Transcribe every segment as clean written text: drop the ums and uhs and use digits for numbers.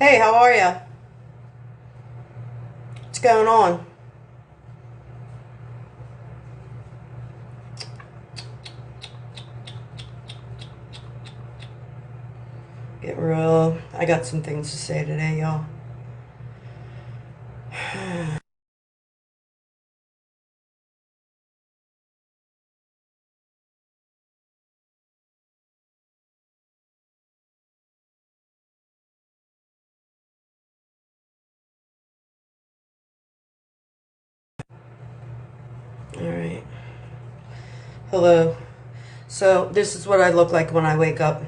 Hey, how are ya? What's going on? Get real. I got some things to say today, y'all. Alright. Hello. So, this is what I look like when I wake up.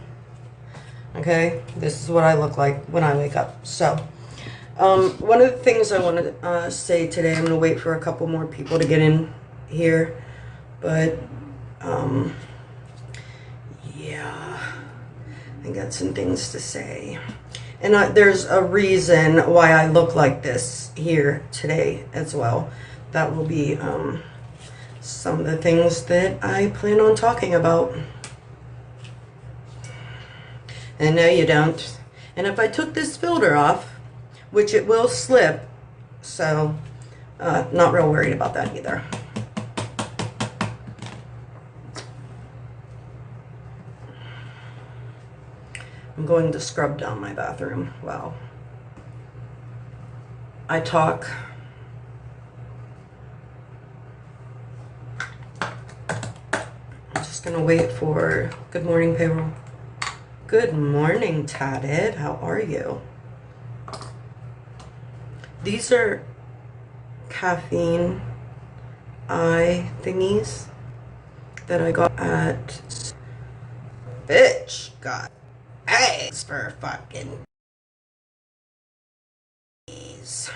Okay? This is what I look like when I wake up. So, one of the things I want to say today, I'm going to wait for a couple more people to get in here. But, yeah. I got some things to say. And there's a reason why I look like this here today as well. That will be some of the things that I plan on talking about. And no, you don't. And if I took this filter off, which it will slip, so not real worried about that either. I'm going to scrub down my bathroom. Wow. I talk. I'm just gonna wait for good morning, payroll. Good morning, Tatted. How are you? These are caffeine eye thingies that I got at bitch got eggs for fucking these.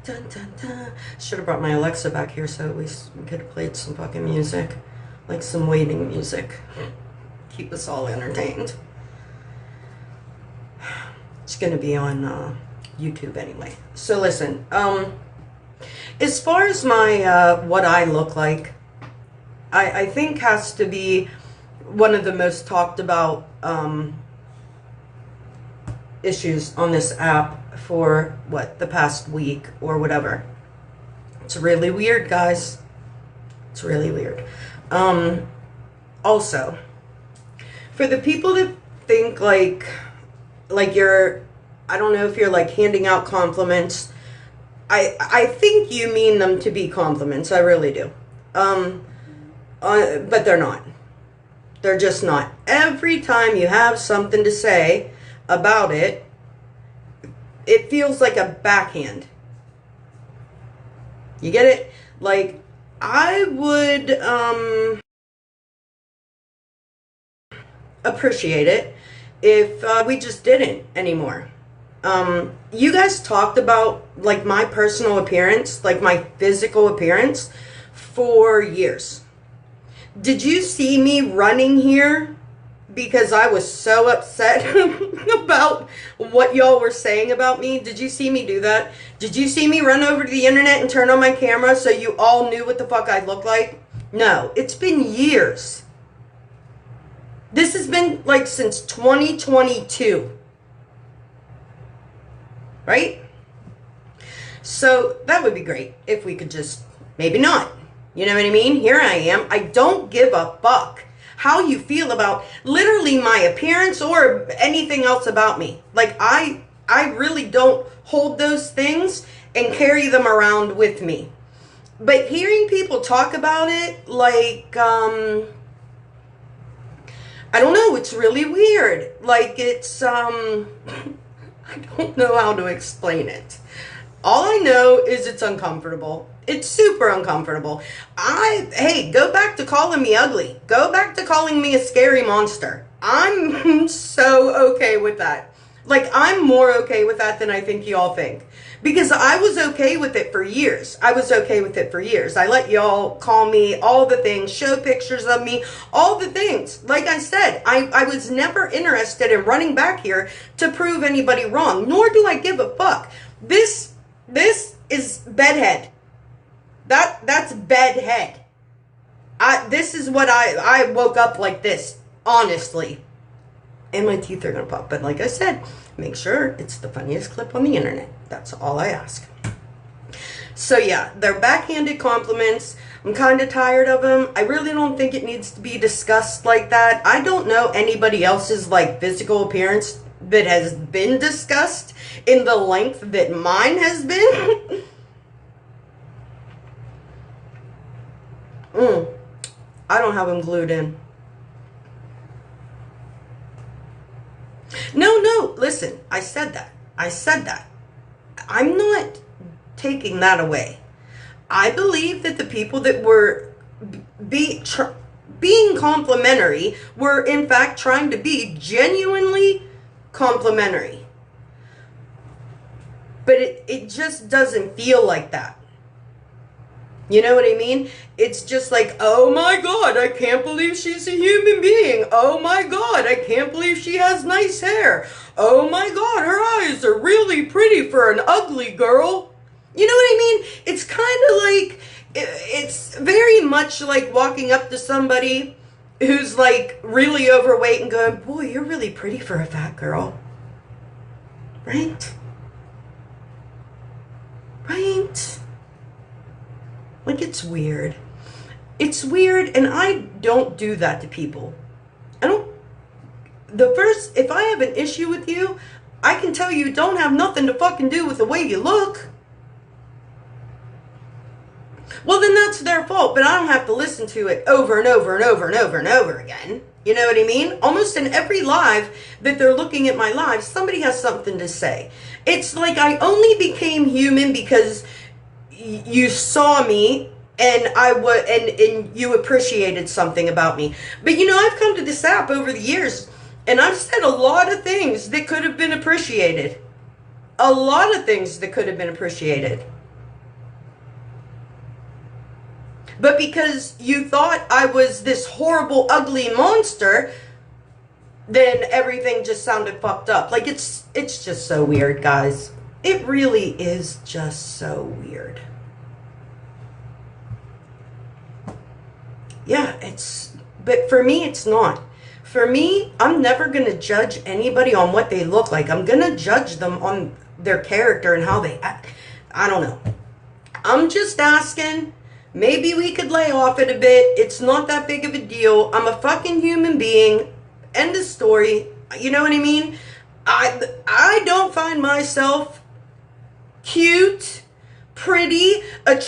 Dun, dun, dun. Should have brought my Alexa back here so at least we could have played some fucking music. Like some waiting music. Keep us all entertained. It's gonna be on YouTube anyway. So listen, as far as my what I look like, I think has to be one of the most talked about issues on this app for what, the past week or whatever. It's really weird, guys. It's really weird. Also, for the people that think like you're, I don't know if you're like handing out compliments. I think you mean them to be compliments. I really do. But they're not. They're just not. Every time you have something to say about it, it feels like a backhand. You get it? Like, I would appreciate it if we just didn't anymore. You guys talked about like my personal appearance, like my physical appearance for years. Did you see me running here because I was so upset about what y'all were saying about me? Did you see me do that? Did you see me run over to the internet and turn on my camera so you all knew what the fuck I look like? No, it's been years. This has been like since 2022. Right? So that would be great if we could just, maybe not. You know what I mean? Here I am. I don't give a fuck how you feel about literally my appearance or anything else about me. Like, I really don't hold those things and carry them around with me. But hearing people talk about it, like, I don't know, it's really weird. Like, it's, I don't know how to explain it. All I know is it's uncomfortable. It's super uncomfortable. Hey, go back to calling me ugly. Go back to calling me a scary monster. I'm so okay with that. Like, I'm more okay with that than I think y'all think. Because I was okay with it for years. I was okay with it for years. I let y'all call me all the things, show pictures of me, all the things. Like I said, I was never interested in running back here to prove anybody wrong. Nor do I give a fuck. This is bedhead. That's bedhead. This is what I woke up like this Honestly. And my teeth are going to pop. But like I said, make sure it's the funniest clip on the internet. That's all I ask. So yeah, they're backhanded compliments. I'm kind of tired of them. I really don't think it needs to be discussed like that. I don't know anybody else's like physical appearance that has been discussed in the length that mine has been. I don't have them glued in. No, listen, I said that. I'm not taking that away. I believe that the people that were being complimentary were in fact trying to be genuinely complimentary. But it just doesn't feel like that. You know what I mean? It's just like, oh my God, I can't believe she's a human being. Oh my God, I can't believe she has nice hair. Oh my God, her eyes are really pretty for an ugly girl. You know what I mean? It's kind of like, it's very much like walking up to somebody who's like really overweight and going, boy, you're really pretty for a fat girl. Right? Right? Like, it's weird. It's weird, and I don't do that to people. If I have an issue with you, I can tell you don't have nothing to fucking do with the way you look. Well, then that's their fault, but I don't have to listen to it over and over and over and over and over again. You know what I mean? Almost in every live that they're looking at my live, somebody has something to say. It's like I only became human because you saw me and and you appreciated something about me. But you know, I've come to this app over the years and I've said a lot of things that could have been appreciated. A lot of things that could have been appreciated. But because you thought I was this horrible, ugly monster, then everything just sounded fucked up. Like, it's just so weird, guys. It really is just so weird. Yeah, but for me, it's not. For me, I'm never going to judge anybody on what they look like. I'm going to judge them on their character and how they act. I don't know. I'm just asking. Maybe we could lay off it a bit. It's not that big of a deal. I'm a fucking human being. End of story. You know what I mean? I don't find myself cute, pretty, when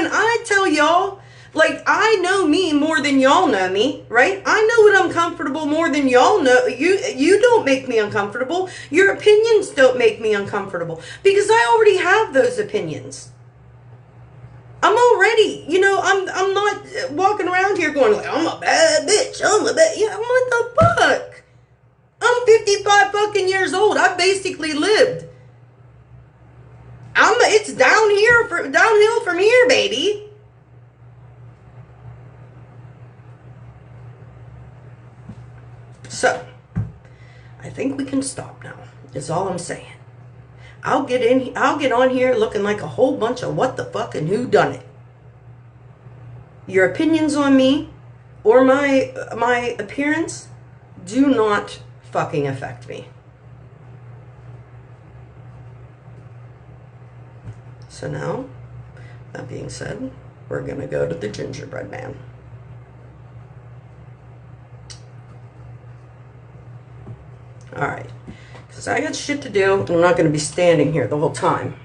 I tell y'all, like, I know me more than y'all know me, right? I know what I'm comfortable more than y'all know. You don't make me uncomfortable. Your opinions don't make me uncomfortable because I already have those opinions. I'm already, I'm not walking around here going like, I'm a bad bitch. Yeah, what the fuck? I'm 55 fucking years old. I basically lived. It's downhill from here, baby. So, I think we can stop now. Is all I'm saying. I'll get on here looking like a whole bunch of what the fuck and who done it. Your opinions on me or my appearance do not fucking affect me. So now, that being said, we're gonna go to the gingerbread man. Alright. Because I got shit to do, and I'm not going to be standing here the whole time.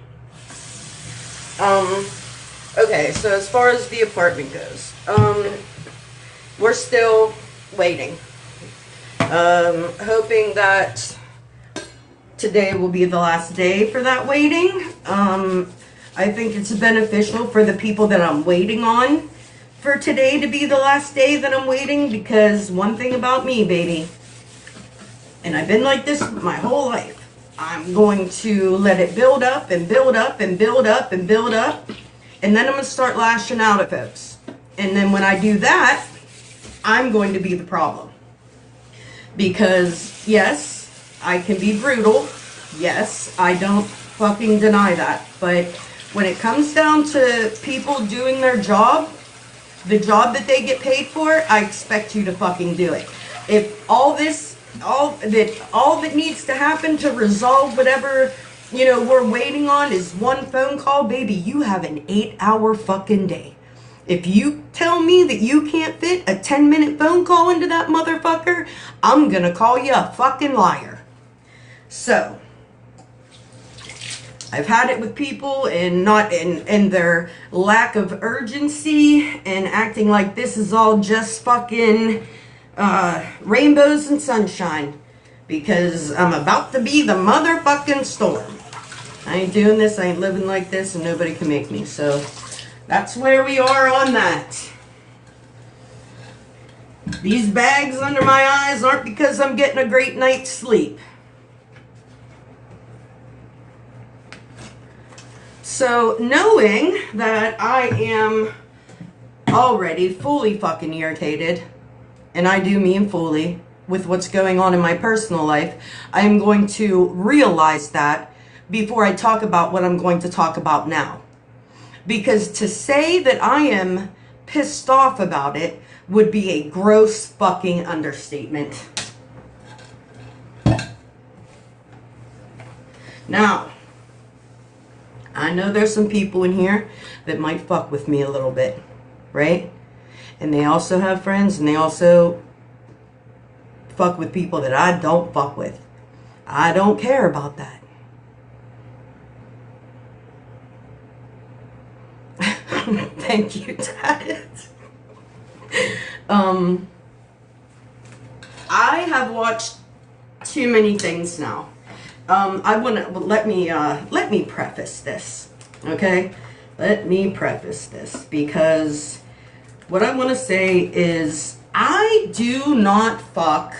Okay, so as far as the apartment goes, we're still waiting. Hoping that today will be the last day for that waiting. I think it's beneficial for the people that I'm waiting on for today to be the last day that I'm waiting, because one thing about me, baby, and I've been like this my whole life. I'm going to let it build up and build up and build up and build up. And then I'm going to start lashing out at folks. And then when I do that, I'm going to be the problem. Because, yes, I can be brutal. Yes, I don't fucking deny that. But when it comes down to people doing their job, the job that they get paid for, I expect you to fucking do it. If all that needs to happen to resolve whatever, we're waiting on is one phone call, baby, you have an 8-hour fucking day. If you tell me that you can't fit a 10-minute phone call into that motherfucker, I'm gonna call you a fucking liar. So, I've had it with people and their lack of urgency and acting like this is all just fucking rainbows and sunshine, because I'm about to be the motherfucking storm. I ain't doing this, I ain't living like this, and nobody can make me. So that's where we are on that. These bags under my eyes aren't because I'm getting a great night's sleep. So, knowing that I am already fully fucking irritated, and I do mean fully, with what's going on in my personal life, I am going to realize that before I talk about what I'm going to talk about now. Because to say that I am pissed off about it would be a gross fucking understatement. Now, I know there's some people in here that might fuck with me a little bit, right? And they also have friends, and they also fuck with people that I don't fuck with. I don't care about that. Thank you, Dad. I have watched too many things now. Let me preface this, okay? Let me preface this, because what I want to say is I do not fuck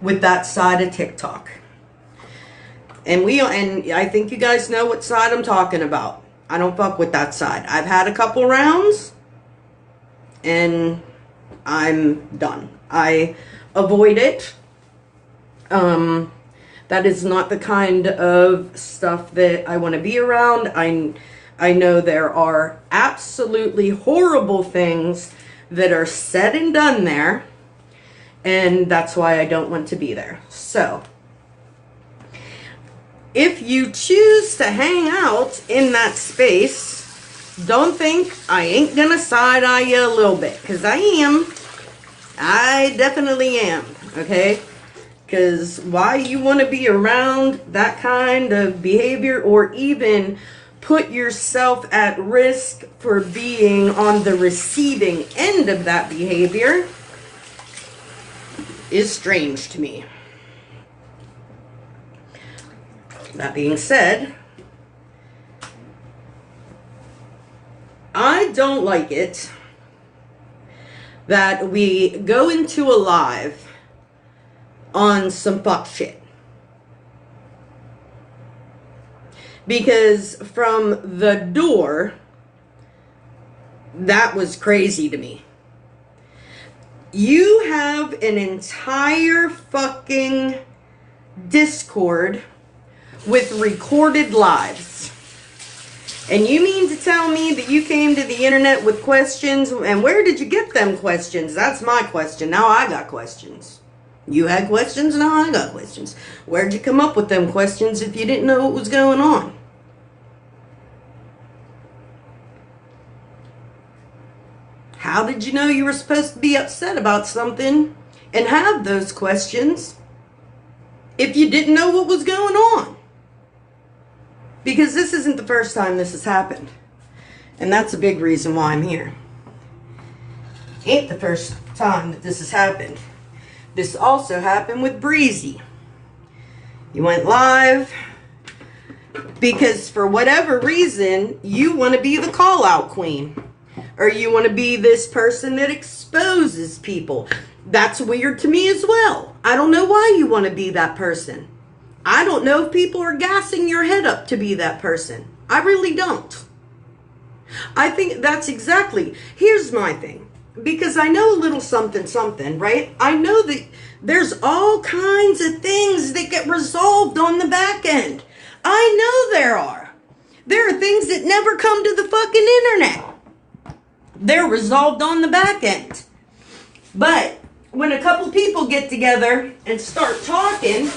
with that side of TikTok. And I think you guys know what side I'm talking about. I don't fuck with that side. I've had a couple rounds and I'm done. I avoid it. That is not the kind of stuff that I want to be around. I know there are absolutely horrible things that are said and done there, and that's why I don't want to be there. So, if you choose to hang out in that space, don't think I ain't gonna side-eye you a little bit, because I am. I definitely am, okay? Because why you want to be around that kind of behavior, or even put yourself at risk for being on the receiving end of that behavior, is strange to me. That being said, I don't like it that we go into a live on some fuck shit. Because from the door, that was crazy to me. You have an entire fucking Discord with recorded lives. And you mean to tell me that you came to the internet with questions? And where did you get them questions? That's my question. Now I got questions. You had questions, now I got questions. Where'd you come up with them questions if you didn't know what was going on? How did you know you were supposed to be upset about something and have those questions if you didn't know what was going on? Because this isn't the first time this has happened. And that's a big reason why I'm here. Ain't the first time that this has happened. This also happened with Breezy. You went live because for whatever reason, you want to be the call-out queen. Or you want to be this person that exposes people. That's weird to me as well. I don't know why you want to be that person. I don't know if people are gassing your head up to be that person. I really don't. I think that's exactly... Here's my thing. Because I know a little something something, right? I know that there's all kinds of things that get resolved on the back end. I know there are. There are things that never come to the fucking internet. They're resolved on the back end. But when a couple people get together and start talking,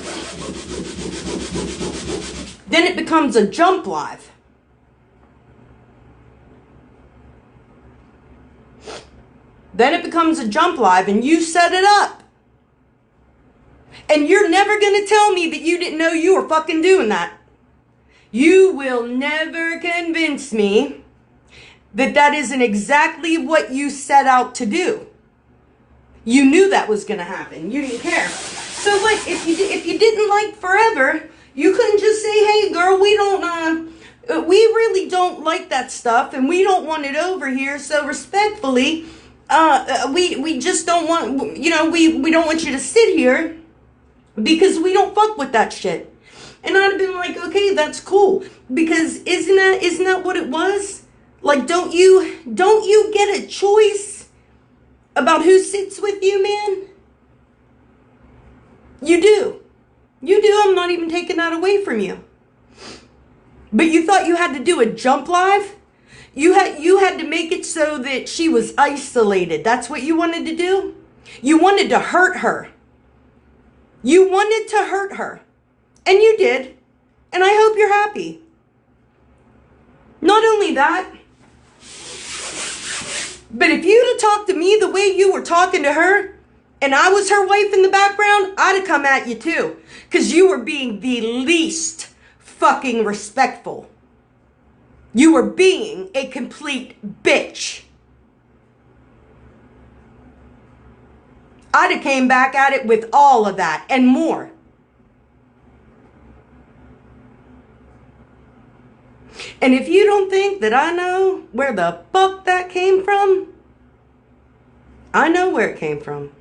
then it becomes a jump live. Then it becomes a jump live and you set it up. And you're never going to tell me that you didn't know you were fucking doing that. You will never convince me that that isn't exactly what you set out to do. You knew that was going to happen. You didn't care. So what, if you didn't like forever, you couldn't just say, hey girl, we really don't like that stuff and we don't want it over here. So respectfully, we just don't want, we don't want you to sit here because we don't fuck with that shit. And I'd have been like, okay, that's cool. Because isn't that what it was? Like, don't you get a choice about who sits with you, man? You do. You do. I'm not even taking that away from you. But you thought you had to do a jump live? You had to make it so that she was isolated. That's what you wanted to do? You wanted to hurt her. You wanted to hurt her. And you did. And I hope you're happy. Not only that, but if you'd have talked to me the way you were talking to her, and I was her wife in the background, I'd have come at you too. Because you were being the least fucking respectful. You were being a complete bitch. I'd have came back at it with all of that and more. And if you don't think that I know where the fuck that came from, I know where it came from.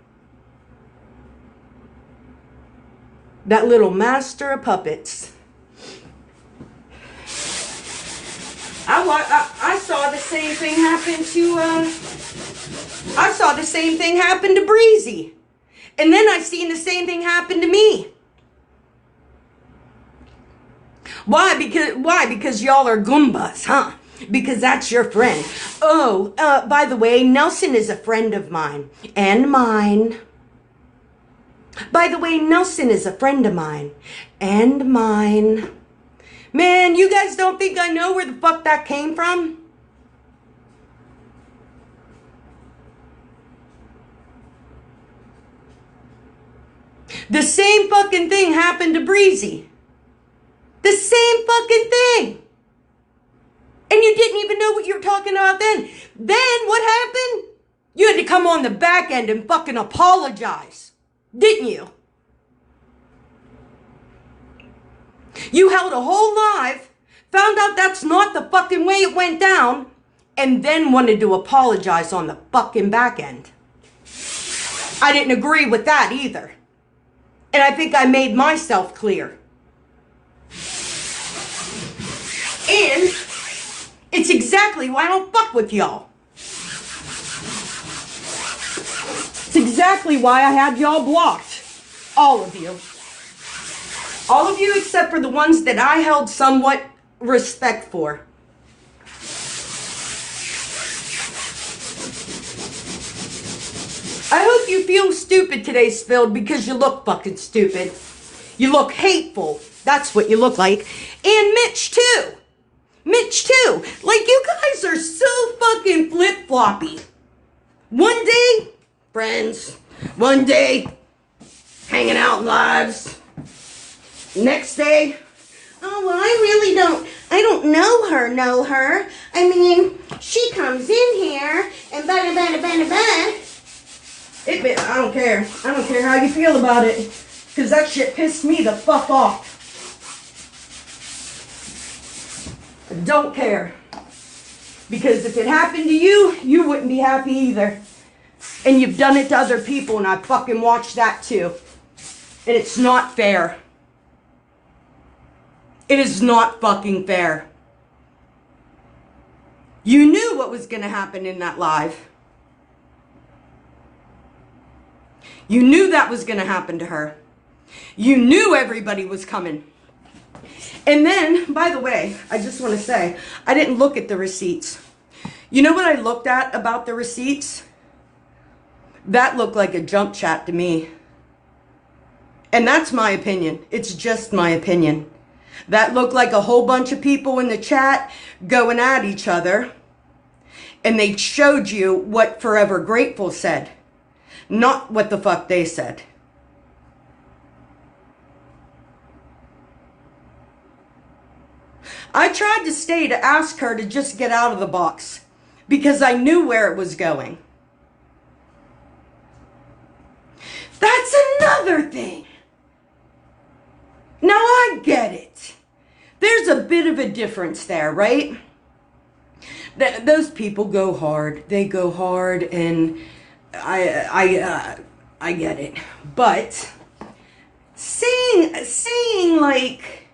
That little master of puppets. I saw the same thing happen to Breezy. And then I seen the same thing happen to me. Why? Because y'all are Goombas, huh? Because that's your friend. Oh, by the way, Nelson is a friend of mine. And mine. By the way, Nelson is a friend of mine. And mine. Man, you guys don't think I know where the fuck that came from? The same fucking thing happened to Breezy. The same fucking thing. And you didn't even know what you were talking about then. Then what happened? You had to come on the back end and fucking apologize. Didn't you? You held a whole live, found out that's not the fucking way it went down, and then wanted to apologize on the fucking back end. I didn't agree with that either. And I think I made myself clear. And it's exactly why I don't fuck with y'all. It's exactly why I had y'all blocked. All of you. All of you except for the ones that I held somewhat respect for. I hope you feel stupid today, Spilled, because you look fucking stupid. You look hateful. That's what you look like. And Mitch, too. Mitch, too. Like, you guys are so fucking flip-floppy. One day, friends. One day, hanging out lives. Next day, oh, well, I don't know her. I mean, she comes in here and bada. I don't care. I don't care how you feel about it. Because that shit pissed me the fuck off. I don't care. Because if it happened to you, you wouldn't be happy either. And you've done it to other people, and I fucking watched that too. And it's not fair. It is not fucking fair. You knew what was going to happen in that live. You knew that was going to happen to her. You knew everybody was coming. And then, by the way, I just want to say, I didn't look at the receipts. You know what I looked at about the receipts? That looked like a jump chat to me. And that's my opinion. It's just my opinion. That looked like a whole bunch of people in the chat going at each other. And they showed you what Forever Grateful said, not what the fuck they said. I tried to stay to ask her to just get out of the box because I knew where it was going. That's another thing. Now I get it. There's a bit of a difference there, right? Those people go hard. They go hard, and I get it. But saying like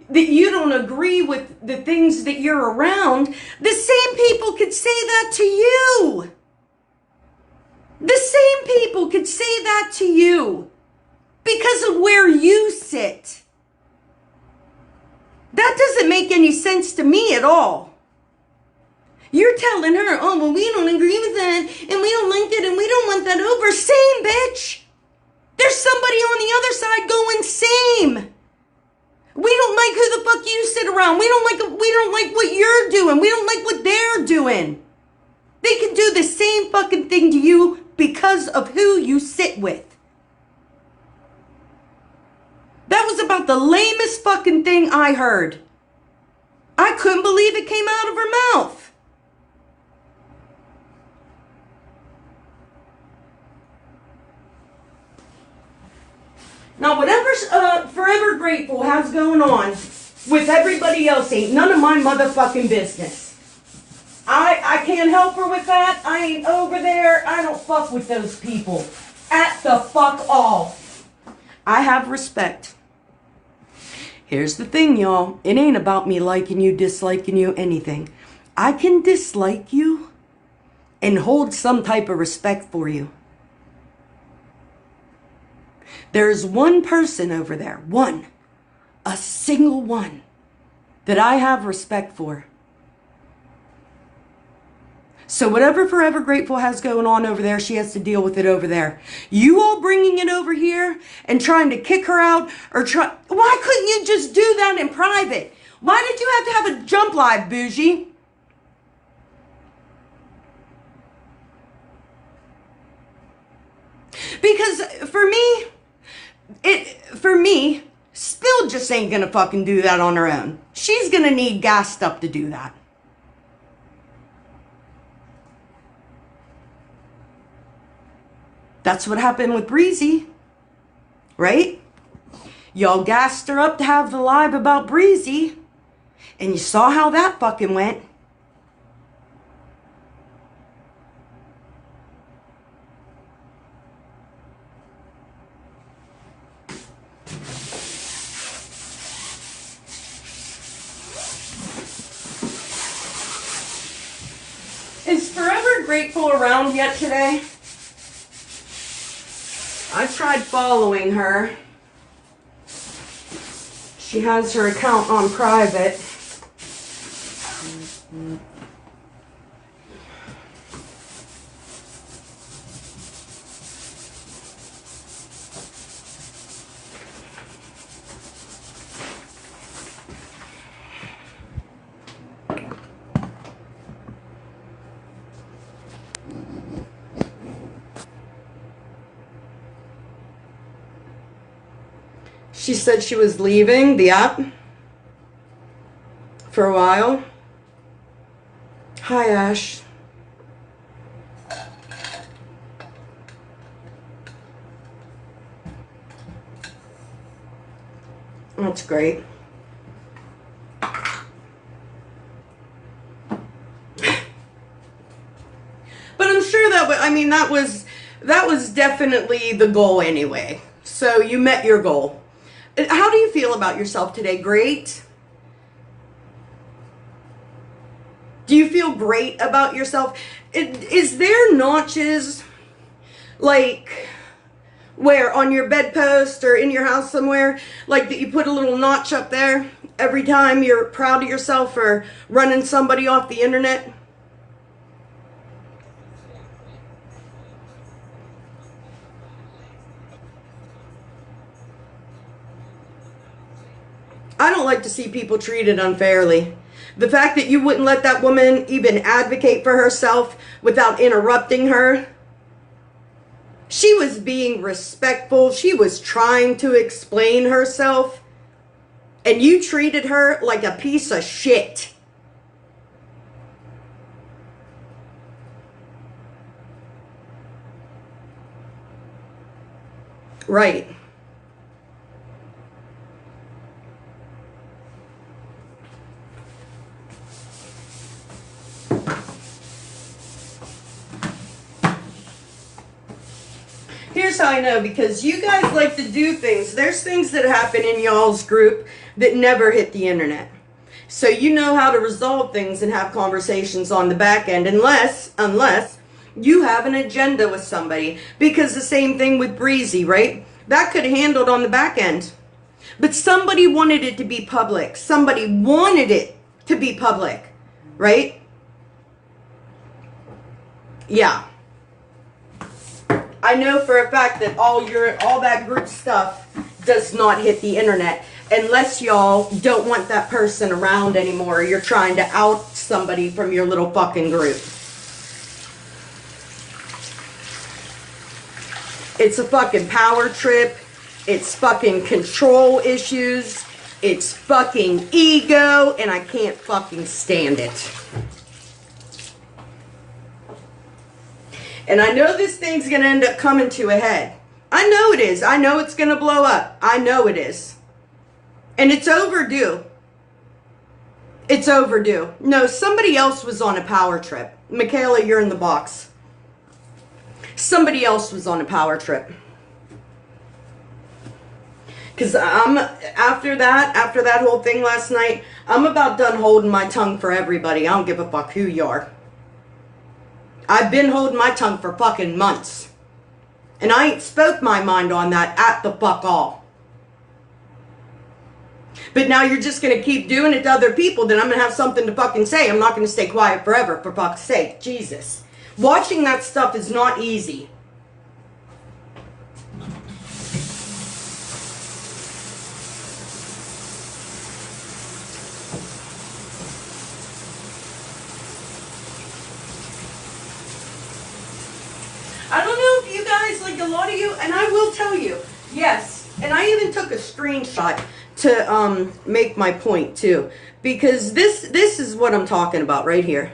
that you don't agree with the things that you're around, the same people could say that to you. The same people could say that to you because of where you sit. That doesn't make any sense to me at all. You're telling her, oh, well, we don't agree with that, and we don't like it, and we don't want that over. Same, bitch. There's somebody on the other side going, same. We don't like who the fuck you sit around. We don't like what you're doing. We don't like what they're doing. They can do the same fucking thing to you because of who you sit with. That was about the lamest fucking thing I heard. I couldn't believe it came out of her mouth. Now, whatever Forever Grateful has going on with everybody else ain't none of my motherfucking business. I can't help her with that. I ain't over there. I don't fuck with those people. At the fuck all. I have respect. Here's the thing, y'all. It ain't about me liking you, disliking you, anything. I can dislike you and hold some type of respect for you. There's one person over there, one, a single one, that I have respect for. So whatever Forever Grateful has going on over there, she has to deal with it over there. You all bringing it over here and trying to kick her out or why couldn't you just do that in private? Why did you have to have a jump live, bougie? Because for me, Spill just ain't gonna fucking do that on her own. She's gonna need gassed up to do that. That's what happened with Breezy, right? Y'all gassed her up to have the live about Breezy, and you saw how that fucking went. Is Forever Grateful around yet today? I tried following her. She has her account on private. She said she was leaving the app for a while. Hi, Ash. That's great. But I'm sure that was definitely the goal anyway. So you met your goal. How do you feel about yourself today? Great? Do you feel great about yourself? Is there notches, like, where on your bedpost or in your house somewhere, like that you put a little notch up there every time you're proud of yourself for running somebody off the internet? I don't like to see people treated unfairly. The fact that you wouldn't let that woman even advocate for herself without interrupting her. She was being respectful. She was trying to explain herself. And you treated her like a piece of shit. Right. Here's how I know, because you guys like to do things. There's things that happen in y'all's group that never hit the internet. So you know how to resolve things and have conversations on the back end, unless you have an agenda with somebody. Because the same thing with Breezy, right? That could have handled on the back end. But somebody wanted it to be public. Somebody wanted it to be public, right? Yeah. I know for a fact that all that group stuff does not hit the internet unless y'all don't want that person around anymore. You're trying to out somebody from your little fucking group. It's a fucking power trip. It's fucking control issues. It's fucking ego, and I can't fucking stand it. And I know this thing's going to end up coming to a head. I know it is. I know it's going to blow up. I know it is. And it's overdue. It's overdue. No, somebody else was on a power trip. Michaela, you're in the box. Somebody else was on a power trip. Because after that whole thing last night, I'm about done holding my tongue for everybody. I don't give a fuck who you are. I've been holding my tongue for fucking months. And I ain't spoke my mind on that at the fuck all. But now you're just going to keep doing it to other people, then I'm going to have something to fucking say. I'm not going to stay quiet forever, for fuck's sake. Jesus. Watching that stuff is not easy. I don't know if you guys, like a lot of you, and I will tell you, yes, and I even took a screenshot to make my point too, because this is what I'm talking about right here.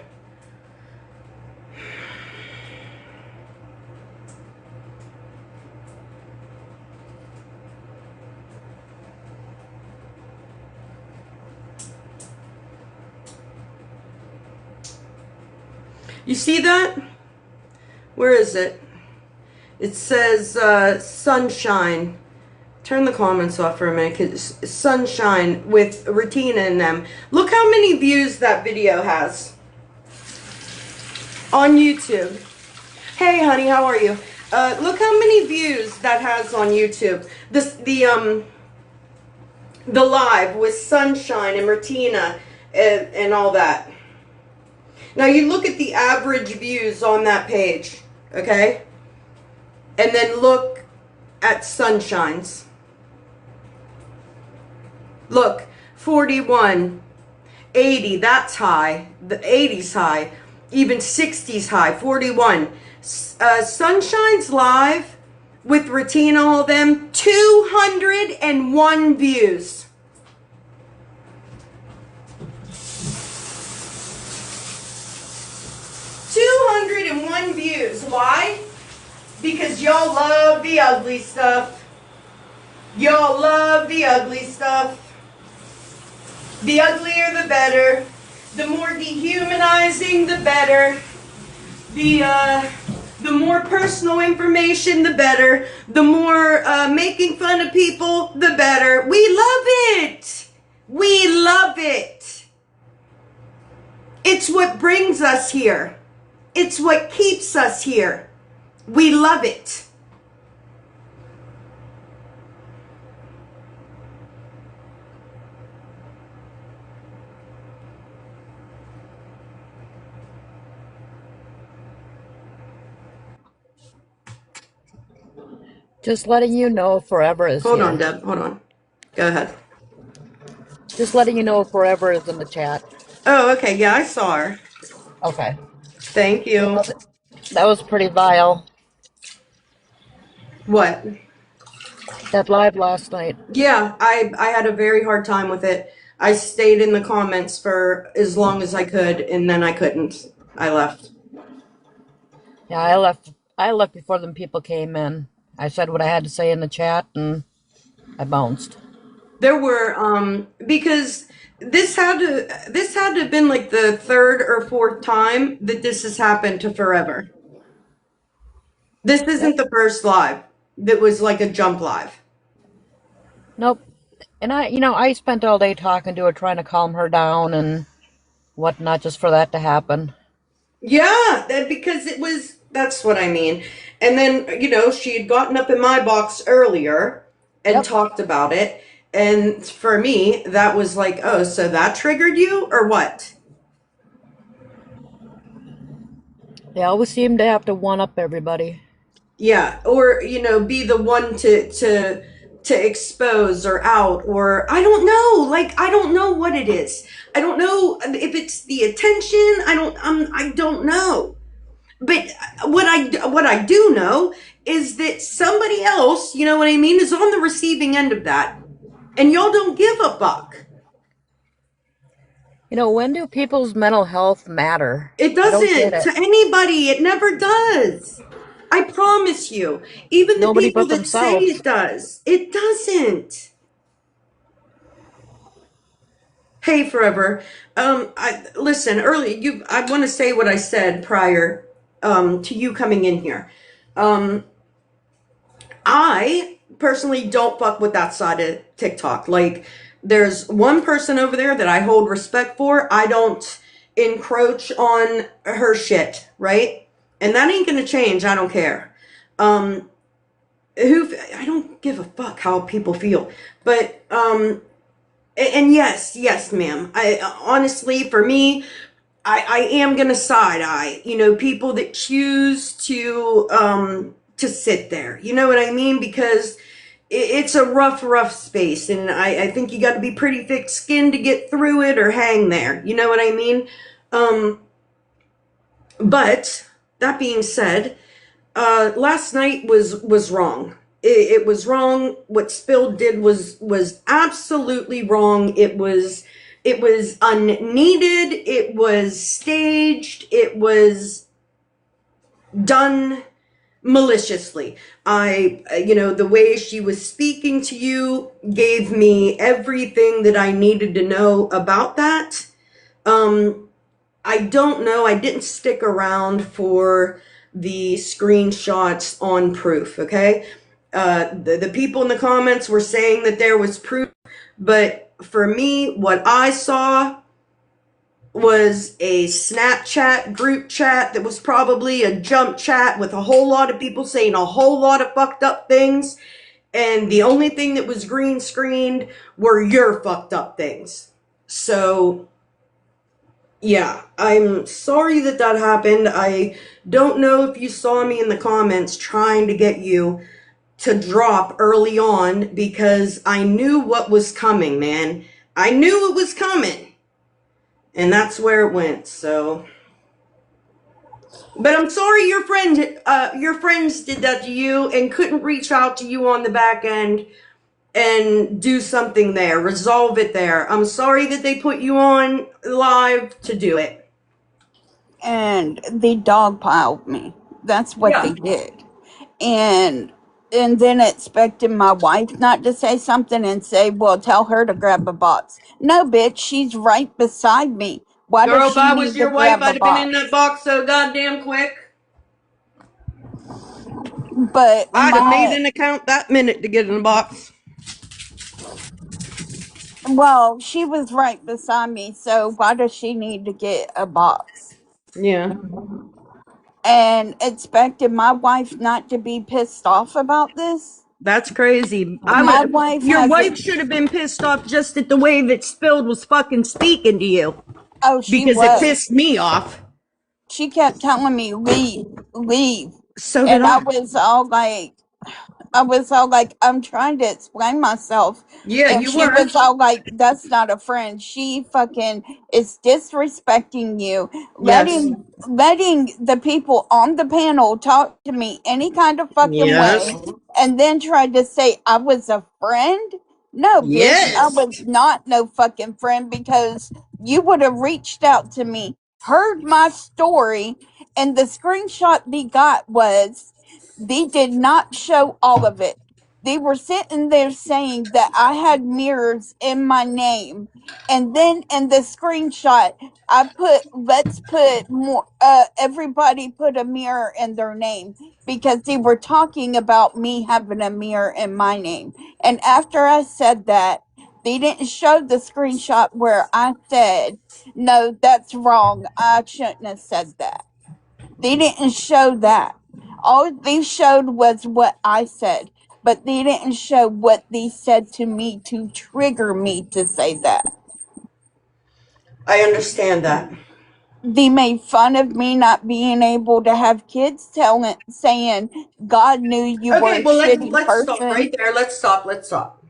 You see that? Where is it? It says sunshine. Turn the comments off for a minute, because sunshine with Retina in them. Look how many views that video has on YouTube. Hey honey, how are you? Look how many views that has on YouTube. The live with sunshine and Retina and all that. Now you look at the average views on that page, okay? And then look at Sunshine's. Look, 41, 80, that's high. The 80's high. Even 60's high, 41. Sunshine's live with Retina, all them, 201 views. 201 views. Why? Because y'all love the ugly stuff. Y'all love the ugly stuff. The uglier the better. The more dehumanizing the better. The more personal information the better. The more making fun of people the better. We love it. We love it. It's what brings us here. It's what keeps us here. We love it. Just letting you know forever is Hold here. on, Deb. Hold on. Go ahead. Just letting you know Forever is in the chat. Oh, okay. Yeah, I saw her. Okay. Thank Yeah, you. that was pretty vile. What? That live last night. Yeah, I had a very hard time with it. I stayed in the comments for as long as I could, and then I couldn't. I left. Yeah, I left. I left before them people came in. I said what I had to say in the chat, and I bounced. There were because this had to have been like the third or fourth time that this has happened to Forever. This Yep. isn't the first live that was like a jump live. Nope. And I spent all day talking to her, trying to calm her down and whatnot, just for that to happen. Yeah, that because it was that's what I mean. And then, she had gotten up in my box earlier and Yep. talked about it. And for me, that was like, oh, so that triggered you or what? They always seem to have to one up everybody. Yeah, or be the one to expose or out or I don't know. Like I don't know what it is. I don't know if it's the attention. I don't know. But what I do know is that somebody else, you know what I mean, is on the receiving end of that. And y'all don't give a fuck. When do people's mental health matter? It I don't get doesn't it. to anybody. It never does. I promise you. Even the Nobody people but that say themselves. it does. It doesn't. Hey, Forever. I listen, early you I want to say what I said prior to you coming in here. Um I personally don't fuck with that side of TikTok. Like, there's one person over there that I hold respect for. I don't encroach on her shit, right? And that ain't gonna change. I don't care. Um, I don't give a fuck how people feel. But, and yes, yes, ma'am. I honestly, for me, I am gonna side eye, people that choose to sit there. You know what I mean? Because it's a rough space, and I think you got to be pretty thick skinned to get through it or hang there. You know what I mean? Um, but that being said, last night was wrong. It was wrong. What Spill did was absolutely wrong. It was unneeded. It was staged. It was done maliciously. The way she was speaking to you gave me everything that I needed to know about that. Um, I don't know. I didn't stick around for the screenshots on proof, okay? The people in the comments were saying that there was proof, but for me, what I saw was a Snapchat group chat that was probably a jump chat with a whole lot of people saying a whole lot of fucked up things. And the only thing that was green screened were your fucked up things. So, yeah, I'm sorry that that happened. I don't know if you saw me in the comments trying to get you to drop early on because I knew what was coming, man. I knew it was coming. And that's where it went. So, but I'm sorry your friends did that to you and couldn't reach out to you on the back end and do something there, resolve it there. I'm sorry that they put you on live to do it. And they dogpiled me. That's what Yeah. they did. And and then expecting my wife not to say something and say, well, tell her to grab a box. No, bitch, she's right beside me. Why does Girl, if she I was need to your wife, grab a I'd have been in that box? box so goddamn quick. But I'd have made my, an account that minute to get in the box. well, she was right beside me, so why does she need to get a box? Yeah. And expecting my wife not to be pissed off about this? That's crazy. I My would. wife Your has wife a, should have been pissed off just at the way that Spilled was fucking speaking to you oh, she because it was. pissed me off. She kept telling me, leave, leave. So did And I I. was all like, I was all like, I'm trying to explain myself. Yeah, And you she were. was all like, that's not a friend. She fucking is disrespecting you, Yes. letting the people on the panel talk to me any kind of fucking Yes. way, and then tried to say I was a friend. No, bitch, I Yes. was not no fucking friend because you would have reached out to me, heard my story, and the screenshot they got was they did not show all of it. They were sitting there saying that I had mirrors in my name. And then in the screenshot, I put, let's put more, everybody put a mirror in their name because they were talking about me having a mirror in my name. And after I said that, they didn't show the screenshot where I said, no, that's wrong. I shouldn't have said that. They didn't show that. All they showed was what I said, but they didn't show what they said to me to trigger me to say that. I understand that. They made fun of me not being able to have kids, saying God knew you were Okay, a well shitty let's stop person. right there. Let's stop. Let's stop.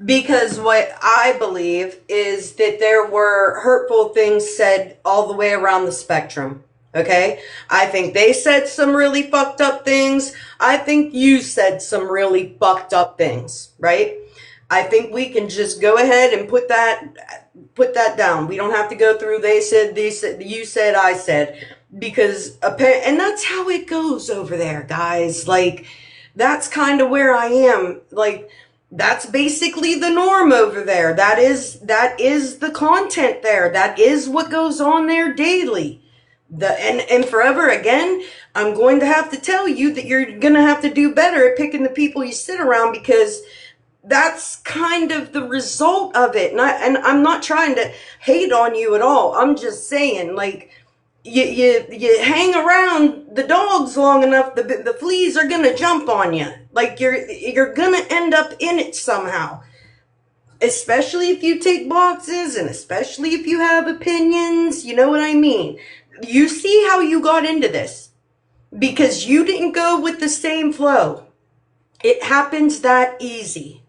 Because what I believe is that there were hurtful things said all the way around the spectrum. Okay? I think they said some really fucked up things. I think you said some really fucked up things, right? I think we can just go ahead and put that down. We don't have to go through they said, you said, I said, because and that's how it goes over there, guys. Like, that's kind of where I am. Like, that's basically the norm over there. That is the content there. That is what goes on there daily. And forever again, I'm going to have to tell you that you're gonna have to do better at picking the people you sit around, because that's kind of the result of it. And I'm not trying to hate on you at all. I'm just saying, like, you hang around the dogs long enough, the fleas are gonna jump on you. Like, you're gonna end up in it somehow. Especially if you take boxes, and especially if you have opinions. You know what I mean? You see how you got into this because you didn't go with the same flow. It happens that easy.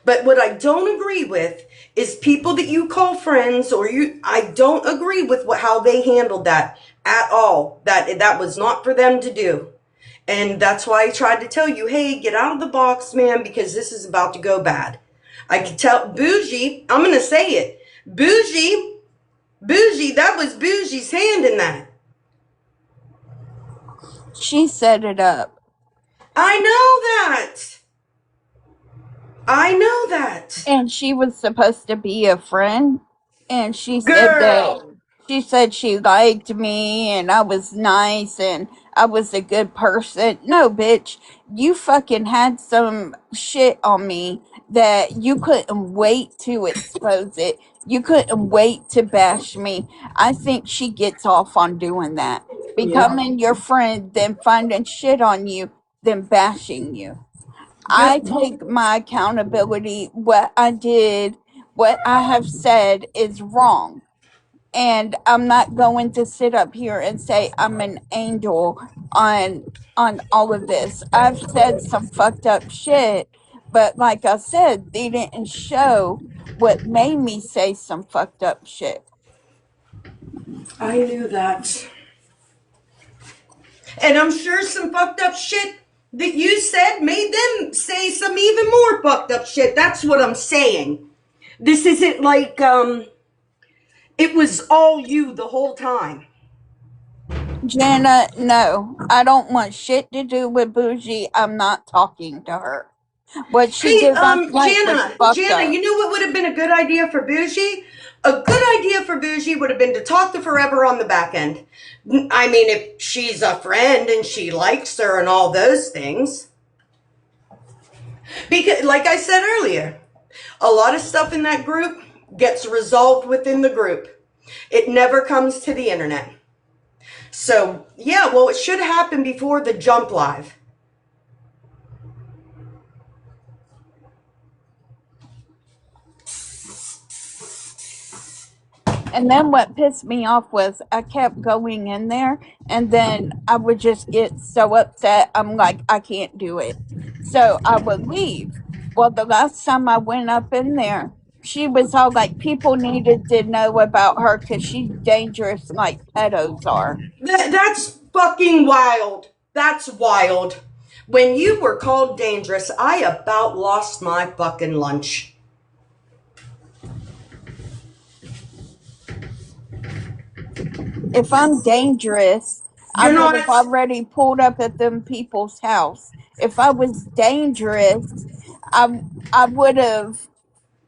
But what I don't agree with is people that you call friends, or I don't agree with how they handled that at all. That was not for them to do. And that's why I tried to tell you, hey, get out of the box, man, because this is about to go bad. I could tell Bougie, I'm going to say it. Bougie, that was Bougie's hand in that. She set it up. I know that. I know that. And she was supposed to be a friend, and Girl. she said she liked me and I was nice and I was a good person. No, bitch, you fucking had some shit on me that you couldn't wait to expose it. You couldn't wait to bash me. I think she gets off on doing that, Yep. becoming your friend, then finding shit on you, then bashing you. I Yep. take my accountability. What I did, what I have said is wrong. And I'm not going to sit up here and say I'm an angel on all of this. I've said some fucked up shit, but like I said, they didn't show what made me say some fucked up shit. I knew that. And I'm sure some fucked up shit that you said made them say some even more fucked up shit. That's what I'm saying. This isn't like it was all you the whole time. Jana, no, I don't want shit to do with Bougie. I'm not talking to her. What she Hey, did last night was fucked Jana, up. you know what would have been a good idea for Bougie? A good idea for Bougie would have been to talk to Forever on the back end. I mean, if she's a friend and she likes her and all those things. Because, like I said earlier, a lot of stuff in that group gets resolved within the group. It never comes to the internet. So, yeah, well, it should happen before the jump live. And then what pissed me off was I kept going in there and then I would just get so upset. I'm like, I can't do it. So I would leave. Well, the last time I went up in there, she was all like, people needed to know about her because she's dangerous like pedos are. That's fucking wild. That's wild. When you were called dangerous, I about lost my fucking lunch. If I'm dangerous, I You're would not. have already pulled up at them people's house. If I was dangerous, I would have,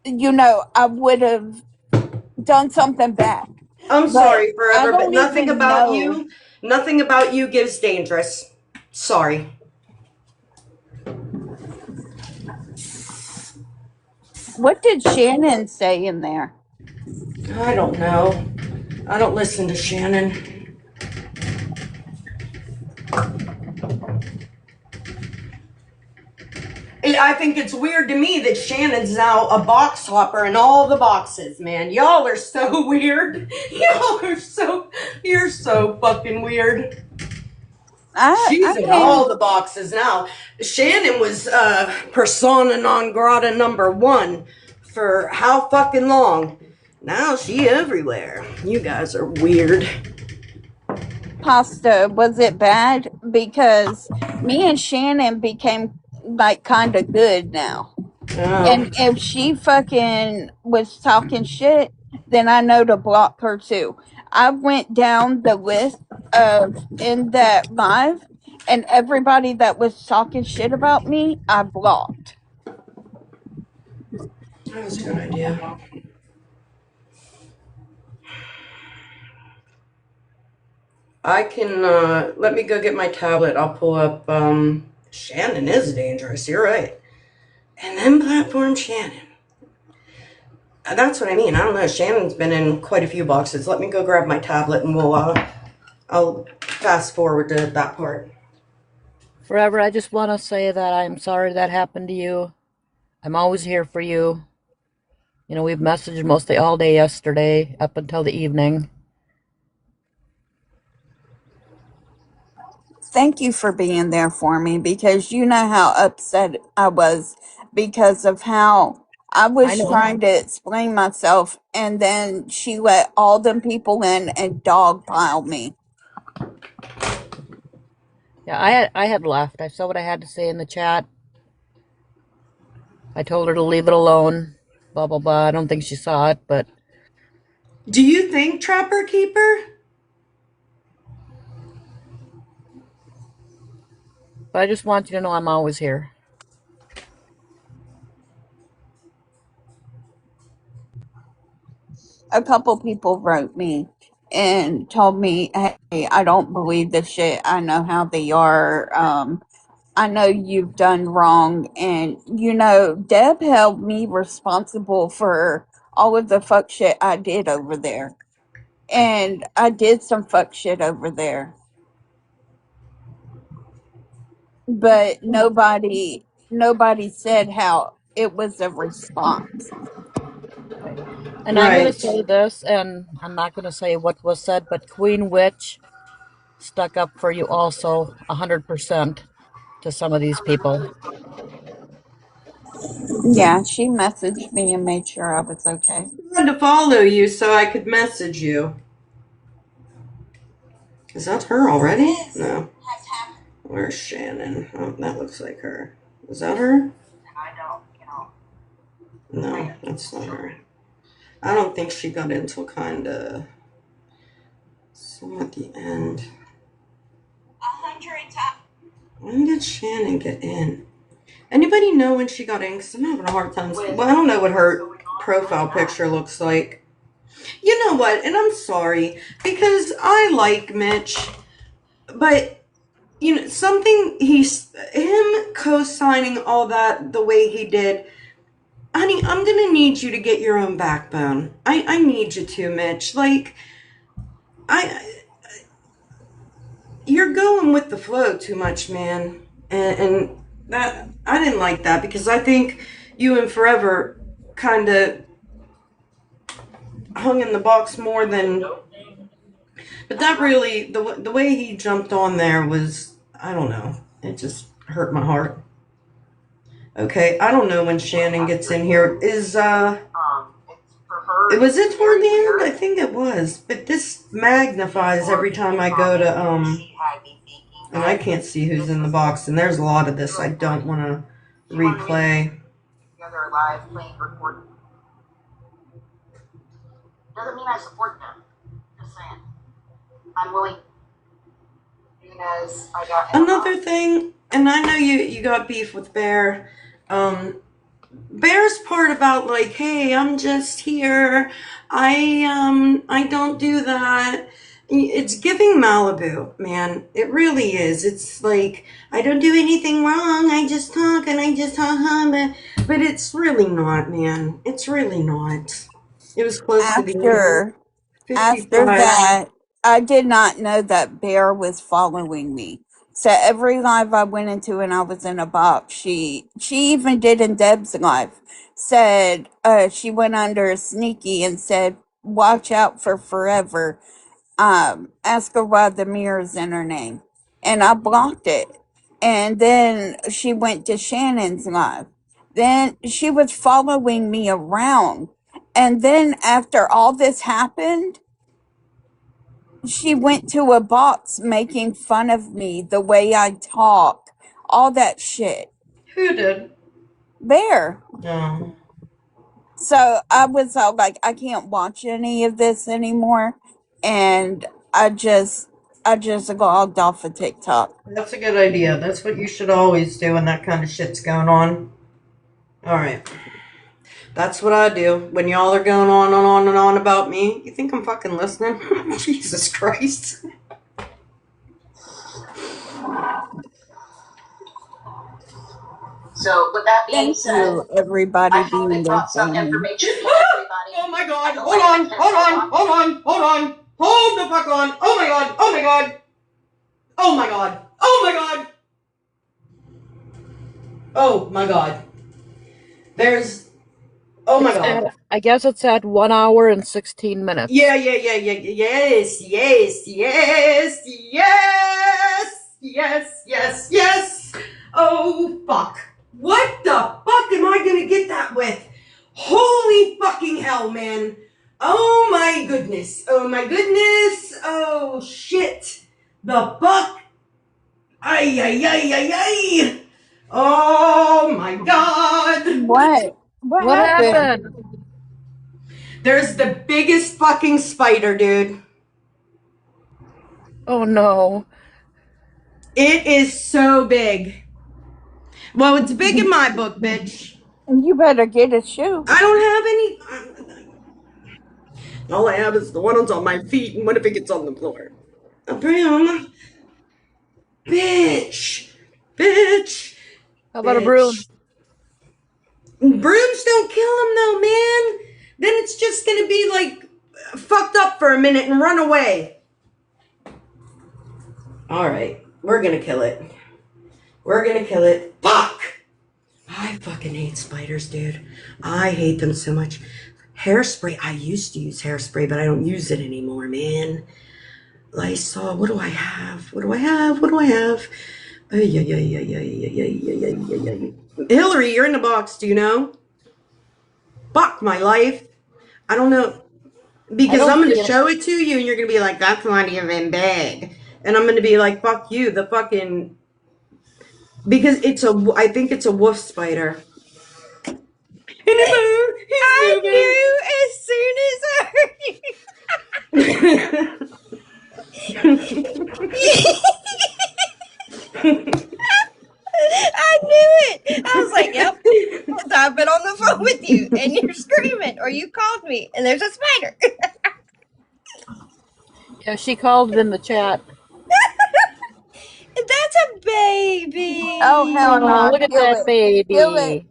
I would have done something back. I'm But sorry I forever, but don't even know. nothing about you gives dangerous. Sorry. What did Shannon say in there? I don't know. I don't listen to Shannon. I think it's weird to me that Shannon's now a box hopper in all the boxes, man. Y'all are so weird. You're so fucking weird. I She's in came all the boxes now. Shannon was persona non grata number 1 for how fucking long? Now she everywhere. You guys are weird. pasta. Was it bad? Because me and Shannon became like kind of good now. Oh, And if she fucking was talking shit, then I know to block her too. I went down the list of in that live, and everybody that was talking shit about me, I blocked. that was a good idea. I can let me go get my tablet. I'll pull up Shannon is dangerous, you're right. And then platform Shannon. That's what I mean. I don't know. Shannon's been in quite a few boxes. Let me go grab my tablet and I'll fast forward to that part. Forever, I just want to say that I'm sorry that happened to you. I'm always here for you. You know, we've messaged mostly all day yesterday up until the evening. Thank you for being there for me because you know how upset I was because of how I I was know. trying to explain myself, and then she let all them people in and dogpile me. Yeah, I had left. I saw what I had to say in the chat. I told her to leave it alone. Blah blah blah. I don't think she saw it, Do you think Trapper Keeper? but I just want you to know I'm always here. A couple people wrote me and told me, "Hey, I don't believe this shit. I know how they are. I know you've done wrong." And Deb held me responsible for all of the fuck shit I did over there, and I did some fuck shit over there, but nobody said how it was a response. Right. And I'm going to Right. say this, and I'm not going to say what was said, but Queen Witch stuck up for you also 100% to some of these people. Yeah, she messaged me and made sure I was okay. I had to follow you so I could message you. Is that her already? No. Where's Shannon? Oh, that looks like her. Is that her? No, that's not her. I don't think she got in till kinda some at the end. When did Shannon get in? Anybody know when she got in? Because I'm having a hard time. Well, I don't know what her profile picture looks like. You know what? And I'm sorry because I like Mitch, but something him co-signing all that the way he did. Honey, I'm gonna need you to get your own backbone. I need you to, Mitch. Like I you're going with the flow too much, man. And that I didn't like that because I think you and Forever kind of hung in the box more than. But that really, the way he jumped on there was, I don't know. It just hurt my heart. Okay, I don't know when Shannon gets in here. Was it toward the end? I think it was. But this magnifies every time I go to, and I can't see who's in the box, and there's a lot of this I don't want to replay. Together live playing recording. Doesn't mean I support them. Just saying. I'm willing because I got another thing, and I know you got beef with Bear. Bear's part about like, hey, I'm just here. I don't do that. It's giving Malibu, man. It really is. It's like I don't do anything wrong. I just talk and I just but it's really not, man. It's really not. It was close to the end. After 55. that, I did not know that Bear was following me. So every live I went into and I was in a box, she even did in Deb's live. Said she went under sneaky and said, "Watch out for forever." Ask her why the mirror's in her name, and I blocked it. And then she went to Shannon's live. Then she was following me around. And then after all this happened, she went to a box making fun of me, the way I talk, all that shit. Who did? Bear. No. So I was all like, I can't watch any of this anymore. And I just logged off of TikTok. That's a good idea. That's what you should always do when that kind of shit's going on. All right. That's what I do when y'all are going on and on and on about me. You think I'm fucking listening? Jesus Christ. So with that being Thank said, you, everybody I hope being it there brought for some me. information to everybody. Oh my god. Hold on. Hold on. Hold on. Hold on. Hold the fuck on. Oh my god. Oh my god. Oh my god. Oh my god. Oh my god. There's. Oh my god. I guess it's at 1 hour and 16 minutes. Yeah, yeah, yeah, yeah, yes, yes, yes, yes, yes, yes, yes. Oh, fuck. What the fuck am I gonna get that with? Holy fucking hell, man. Oh my goodness. Oh my goodness. Oh shit. The fuck. Ay, ay, ay, ay, ay. Oh my god. What? What What happened? happened? There's the biggest fucking spider, dude. Oh no. It is so big. Well, it's big in my book, bitch. You better get a shoe. I don't have any. All I have is the one that's on my feet, and what if it gets on the floor? A broom. Bitch. Bitch. How about a broom? Bitch. Brooms don't kill him, though, man. Then it's just gonna be like fucked up for a minute and run away. Alright, we're gonna kill it. We're gonna kill it. Fuck! I fucking hate spiders, dude. I hate them so much. Hairspray. I used to use hairspray, but I don't use it anymore, man. Lysol. What do I have? What do I have? What do I have? Hillary, you're in the box. Do you know? Fuck my life. I don't know. I Because don't I'm going see to it. show it to you, and you're going to be like, that's not even big. And I'm going to be like, fuck you. The fucking. Because I think it's a wolf spider. And he's I moving. knew as soon as I heard I knew it. I was like, yep. I've been on the phone with you and you're screaming or you called me and there's a spider. Yeah, she called it in the chat. That's a baby. Oh, hell Oh, no. look at Kill that it. Kill it. baby.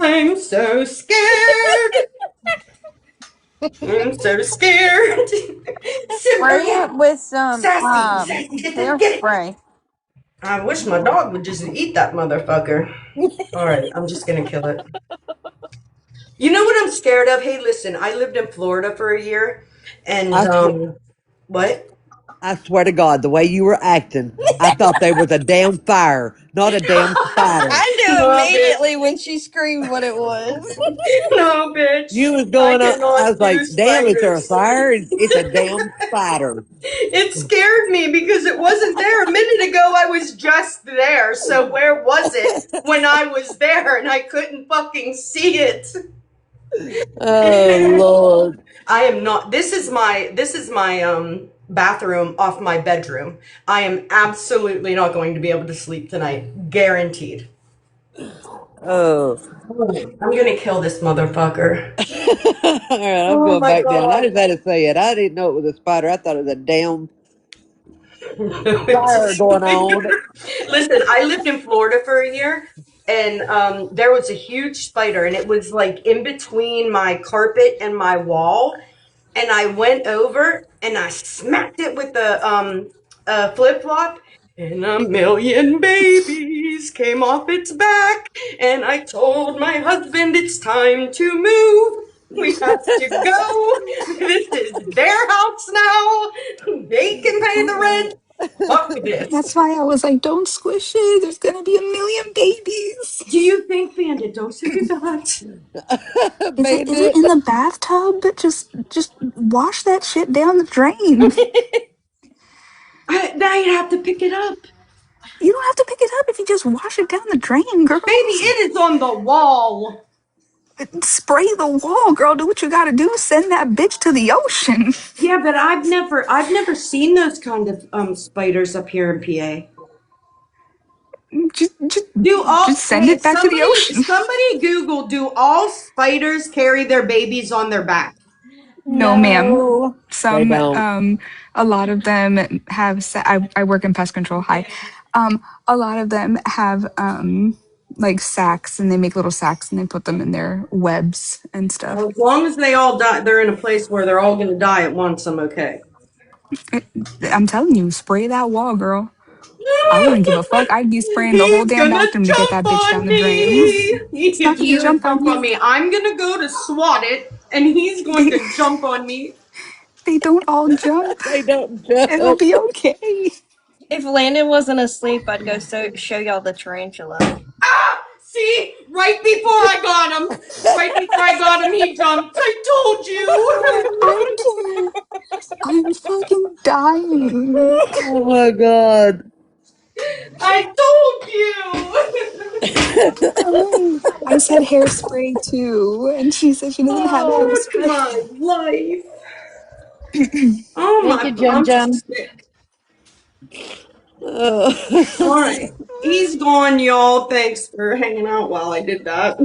I'm so scared. I'm so scared. Spray it with some Sassy. Sassy. Get it. hairspray. I wish my dog would just eat that motherfucker. Alright, I'm just gonna kill it. You know what I'm scared of? Hey, listen, I lived in Florida for a year, and I swear, what? I swear to God, the way you were acting, I thought there was a damn fire, not a damn spider. I knew No, bitch. immediately when she screamed what it was. No, bitch. You was I going up. I was cannot do like, damn, is there a spiders. fire? It's a damn spider. It scared me because it wasn't there. A minute ago, I was just there. So where was it when I was there and I couldn't fucking see it? Oh Lord. I am not. This is my bathroom off my bedroom. I am absolutely not going to be able to sleep tonight. Guaranteed. Oh. I'm gonna kill this motherfucker. All right, I'm Oh going my back down. I god. just had to say it. I didn't know it was a spider. I thought it was a damn It's fire just going like- on. Listen, I lived in Florida for a year, and there was a huge spider, and it was like in between my carpet and my wall. And I went over and I smacked it with a flip flop, and a million babies came off its back. And I told my husband it's time to move. We have to go. This is their house now. They can pay the rent. Fuck this. That's why I was like, don't squish it. There's gonna be a million babies. Do you think, Bandit? Don't say that. Is it Bandit. in the bathtub? Just wash that shit down the drain. Now you have to pick it up. You don't have to pick it up if you just wash it down the drain, girl. Baby, it is on the wall. Spray the wall, girl. Do what you gotta do. Send that bitch to the ocean. Yeah, but I've never seen those kind of spiders up here in PA. Just, just, Do all just send Hey, it back to the ocean. somebody Google, do all spiders carry their babies on their back? No, ma'am. No. They Some, don't. a lot of them have. I work in pest control. Hi. A lot of them have like sacks, and they make little sacks, and they put them in their webs and stuff. Well, as long as they all die, they're in a place where they're all going to die at once. I'm okay. I'm telling you, spray that wall, girl. I wouldn't give a fuck. I'd be spraying the whole He's damn gonna bathroom to get jump that bitch on down the drain. me. It's not He's gonna gonna You jump on jump on you. me. I'm gonna go to swat it, and he's going They to jump on me. they don't all jump. They don't It'll jump. be okay. If Landon wasn't asleep, I'd go show y'all the tarantula. Ah! See, right before I got him, he jumped. I told I you. can't. I'm fucking dying. Oh my God. I told you. I said hairspray too, and she said she doesn't have Oh, hairspray. my life. Oh Thank my, you, Jen I'm Jen. sick. All right. He's gone, y'all. Thanks for hanging out while I did that.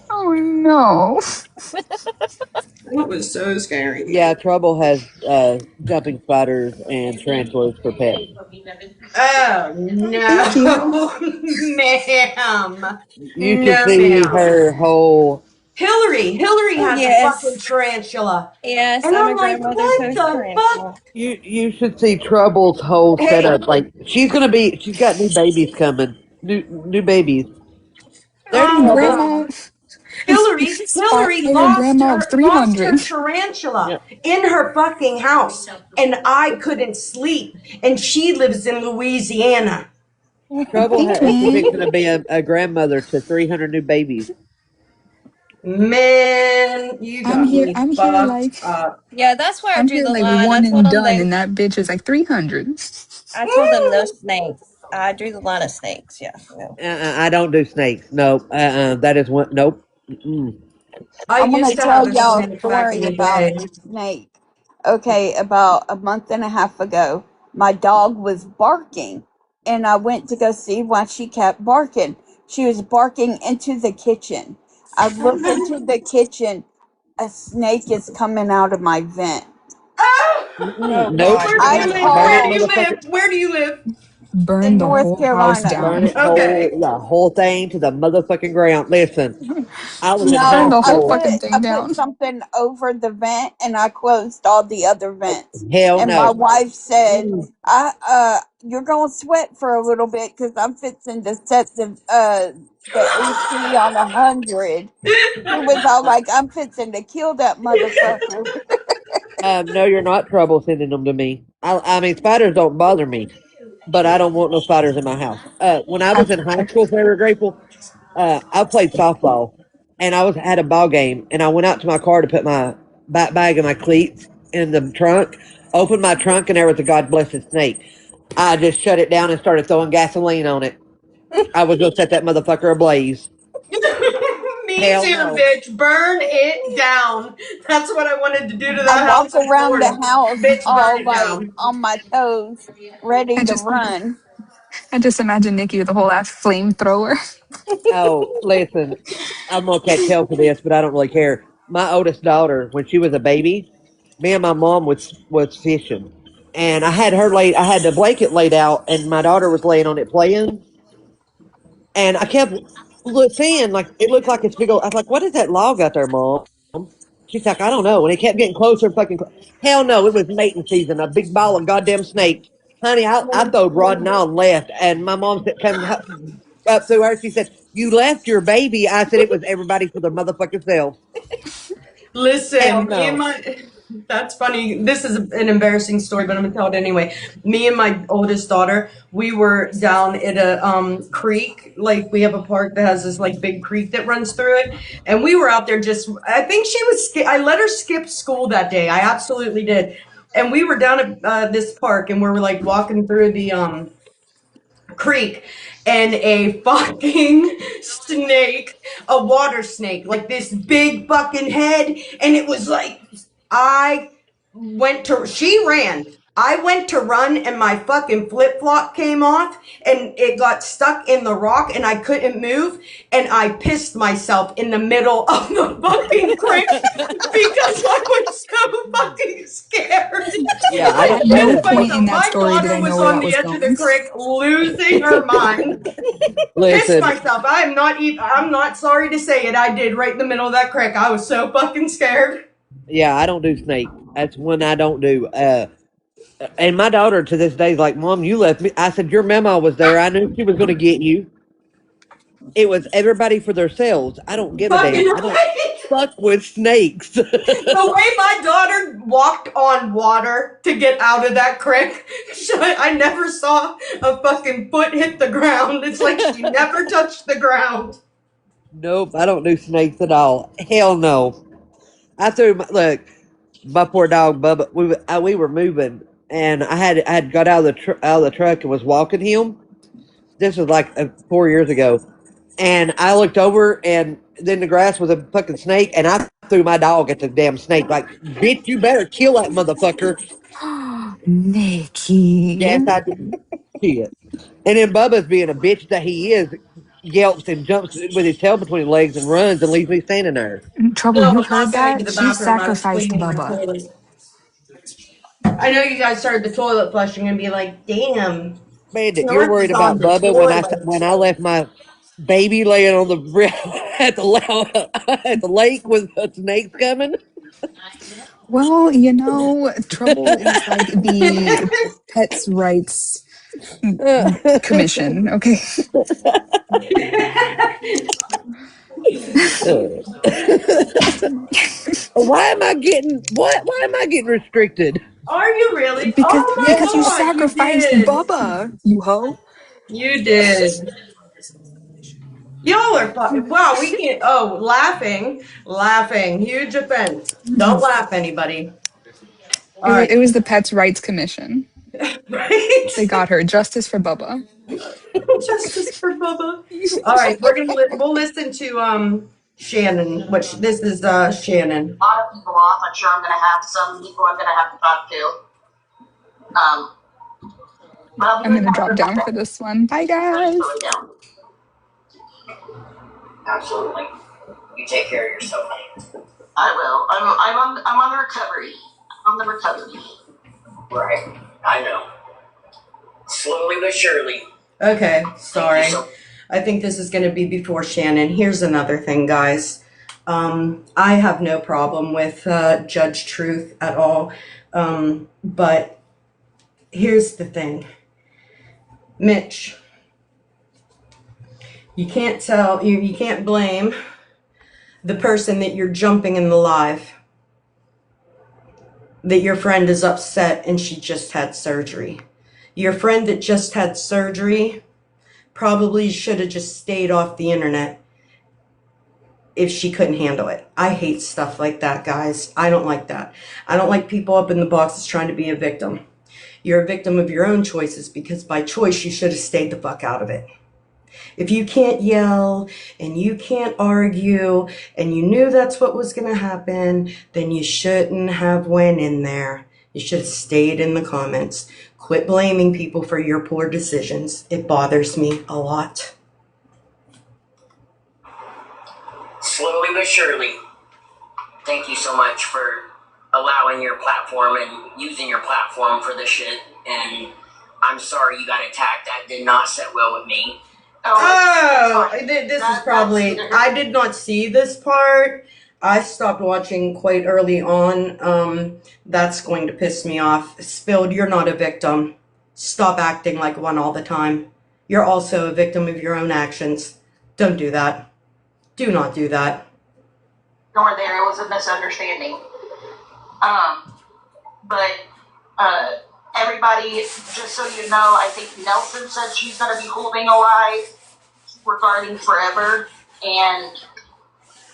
Oh no. That was so scary. Yeah, Trouble has jumping spiders and tarantulas for pets. Oh, Thank you. no, ma'am. You should No, see ma'am. her whole. Hillary has a fucking Yes. tarantula. Yes, And I'm a I'm like, grandmother what to a the fuck? tarantula. You should see Trouble's whole Hey, setup. Like she's got new babies coming. New babies. There's oh, Trouble. Grandma God. spot Hillary player grandma of lost her 300. tarantula Yep. in her fucking house, and I couldn't sleep. And she lives in Louisiana. Trouble Thanks, is man. fixing to be a grandmother to 300 new babies. Man, you I'm got here. me I'm here fucked like up. Yeah, that's where I I'm drew here the like line. one and done, and that bitch is like 300. I told them no snakes. I drew the line of snakes. Yeah, no. I don't do snakes. Nope. That is one. Nope. Mm-mm. I I'm gonna used to have tell a y'all a snake back in story the about a day. snake. Okay, about a month and a half ago, my dog was barking, and I went to go see why she kept barking. She was barking into the kitchen. I look into the kitchen, a snake is coming out of my vent. Ah! Oh Nope. Where God, do I you Bandit, live? Burn Where that do no. you motherfucker. live? Where do you live? in Burn the North whole house Carolina. Burn down. it Okay. the whole thing to the motherfucking ground. Listen, I was in Burn No, high the whole school. fucking I thing put down. something over the vent and I closed all the other vents. Hell And my no. wife said, Mm. "I you're gonna sweat for a little bit because I'm fixing to set the the AC on 100. He was all like, I'm fixing to kill that motherfucker. No, you're not trouble sending them to me. I mean, spiders don't bother me, but I don't want no spiders in my house. When I was in high school, very grateful. I played softball, and I was at a ball game, and I went out to my car to put my back bag and my cleats in the trunk. Opened my trunk, and there was a God blessed snake. I just shut it down and started throwing gasoline on it. I was gonna set that motherfucker ablaze. Me Hell too, no. bitch. Burn it down. That's what I wanted to do to I that walk house this around the morning. house Bitch, burn all it like down. on my toes, ready I to just run. I just imagine Nikki with a whole ass flamethrower. Oh, listen, I'm gonna catch hell for this, but I don't really care. My oldest daughter, when she was a baby, me and my mom was fishing, and I had her laid. I had the blanket laid out, and my daughter was laying on it playing, and I kept seeing like it looked like it's big old. I was like, "What is that log out there, mom?" She's like, "I don't know," and it kept getting closer and fucking. Hell no, it was mating season. A big ball of goddamn snake. Honey, I throwed rod and all and left, and my mom said, "Come up to her." She said, "You left your baby." I said, "It was everybody for their motherfucking self." Hell Listen, me and no. my that's funny. This is an embarrassing story, but I'm gonna tell it anyway. Me and my oldest daughter, we were down at a creek. Like we have a park that has this like big creek that runs through it, and we were out there just. I think she was. I let her skip school that day. I absolutely did, and we were down at this park, and we were like walking through the creek, and a fucking snake, a water snake, like this big fucking head, and it was like I she ran. I went to run and my fucking flip flop came off and it got stuck in the rock and I couldn't move and I pissed myself in the middle of the fucking creek because I was so fucking scared. Yeah, I I At don't. That no is pissed one. point in myself. that My story did daughter I know was where on that the was edge of the going. creek losing her mind. Pissed Listen, myself. I am not even, I'm not sorry to say it. I did right in the middle of that creek. I was so fucking scared. yeah, I don't do snake. That's one I don't do. And my daughter to this day is like, "Mom, you left me." I said, "Your mama was there. I knew she was going to get you." It was everybody for themselves. I don't give a Fucking damn. I don't right. fuck with snakes. The way my daughter walked on water to get out of that creek, I never saw a fucking foot hit the ground. It's like she never touched the ground. Nope, I don't do snakes at all. Hell no. I threw my look. My poor dog Bubba. We were moving, and I had got out of out of the truck and was walking him. This was like 4 years ago, and I looked over, and then the grass was a fucking snake, and I threw my dog at the damn snake. Like, bitch, you better kill that motherfucker. Nikki. Yes, I did. Shit. And then Bubba's being a bitch that he is, yelps and jumps with his tail between his legs and runs and leaves me standing there. Trouble, No, you I'm not heard going to that? the She bathroom. I was sacrificed cleaning my Bubba. toilet. I know you guys started the toilet flushing and be like, damn, Bandit, you're North worried is on about the Bubba toilet. when I left my baby laying on the at at the lake with snakes coming. Well, Trouble is like the pets' rights commission. Okay. Why am I getting what? Why am I getting restricted? Are you really? because Oh my because you Yes, god, you sacrificed did. Bubba, you hoe. You did. Y'all are wow, we can't. Oh, laughing, laughing. Huge offense. Don't laugh, anybody. All right. It was the pets' rights commission. Right? They got her justice for Bubba. Justice for Bubba. All right, we'll listen to Shannon, which this is Shannon. A lot of people off. I'm sure I'm going to have some people I'm going to have to talk to. Um, but I'll be I'm with gonna you drop for down for Monday. this one. Bye, guys. Really down. Absolutely. You take care of yourself. I will. I'm on the recovery. On the recovery. Right. I know. Slowly but surely. Okay, sorry. I think this is going to be before Shannon. Here's another thing, guys. I have no problem with Judge Truth at all. But here's the thing. Mitch, You can't tell, you can't blame the person that you're jumping in the live that your friend is upset and she just had surgery. Your friend that just had surgery probably should have just stayed off the internet if she couldn't handle it. I hate stuff like that, guys. I don't like that. I don't like people up in the boxes trying to be a victim. You're a victim of your own choices because by choice you should have stayed the fuck out of it. If you can't yell and you can't argue and you knew that's what was going to happen, then you shouldn't have went in there. You should have stayed in the comments. Quit blaming people for your poor decisions. It bothers me a lot. Slowly but surely, thank you so much for allowing your platform and using your platform for this shit. And I'm sorry you got attacked. That did not sit well with me. This is probably, I did not see this part. I stopped watching quite early on. That's going to piss me off. Spilled, you're not a victim. Stop acting like one all the time. You're also a victim of your own actions. Don't do that. Do not do that. Nor there, it was a misunderstanding. But everybody, just so you know, I think Nelson said she's going to be holding a live regarding forever and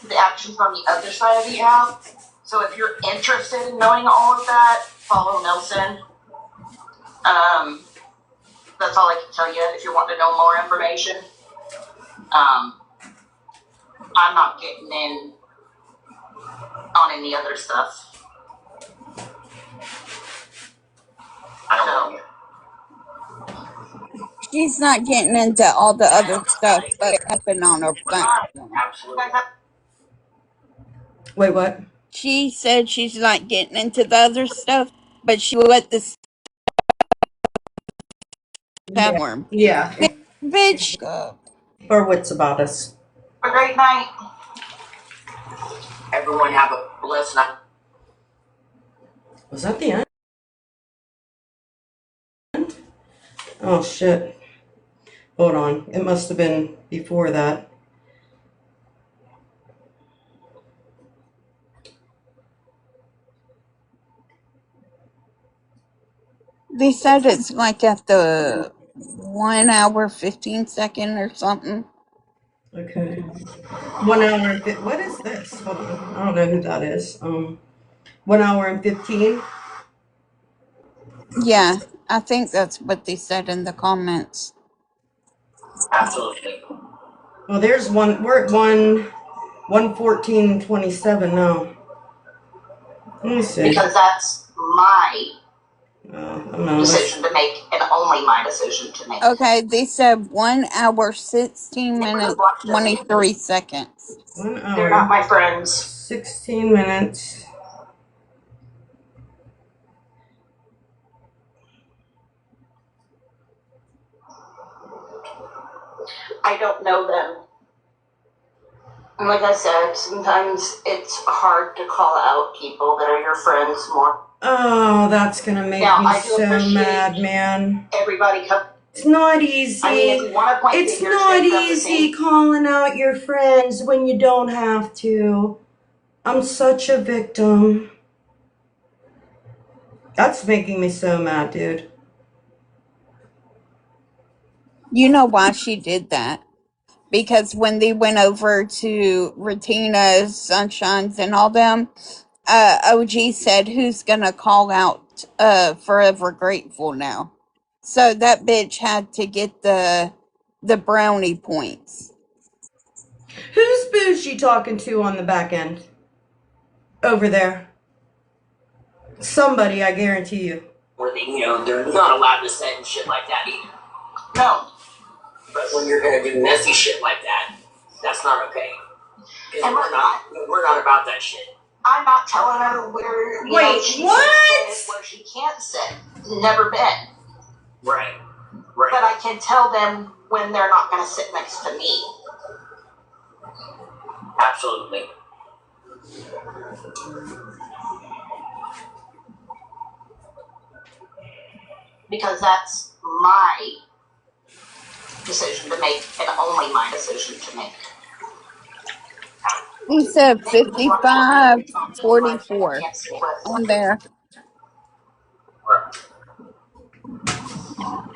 the actions on the other side of the app. So if you're interested in knowing all of that, follow Nelson. That's all I can tell you if you want to know more information. I'm not getting in on any other stuff. I don't know. She's not getting into all the other stuff that happened on her platform. Absolutely. Wait, what? She said she's not getting into the other stuff, but she let the platform. Yeah. Bitch. Or what's about us. Have a great night. Everyone have a blessed night. Was that the end? Oh, shit. Hold on. It must have been before that. They said it's like at the 1 hour 15 second or something. Okay. 1 hour and what is this? Hold on. I don't know who that is. 1 hour and 15. Yeah, I think that's what they said in the comments. Absolutely. Well, there's one. We're at 1:14:27 now. Let me see. Because that's my I'm decision to make and only my decision to make. Okay, they said 1 hour 16 minutes 23 seconds. 1 hour. They're not my friends. 16 minutes. I don't know them. And like I said, sometimes it's hard to call out people that are your friends more. Oh, that's gonna make me so mad, man. Everybody come. It's not easy. I mean, if you want to point it's not easy calling out your friends when you don't have to. I'm such a victim. That's making me so mad, dude. You know why she did that? Because when they went over to Retina's, Sunshine's, and all them, OG said, "Who's gonna call out Forever Grateful now?" So that bitch had to get the brownie points. Who's Bougie talking to on the back end? Over there. Somebody, I guarantee you. Where they, they're not allowed to say shit like that either. No. But when you're gonna do messy shit like that, that's not okay. And we're not about that shit. I'm not telling her where. Wait, she what? Where she can't sit. Never been. Right. But I can tell them when they're not gonna sit next to me. Absolutely. Because that's my decision to make, and only my decision to make. He said 55-44 on there.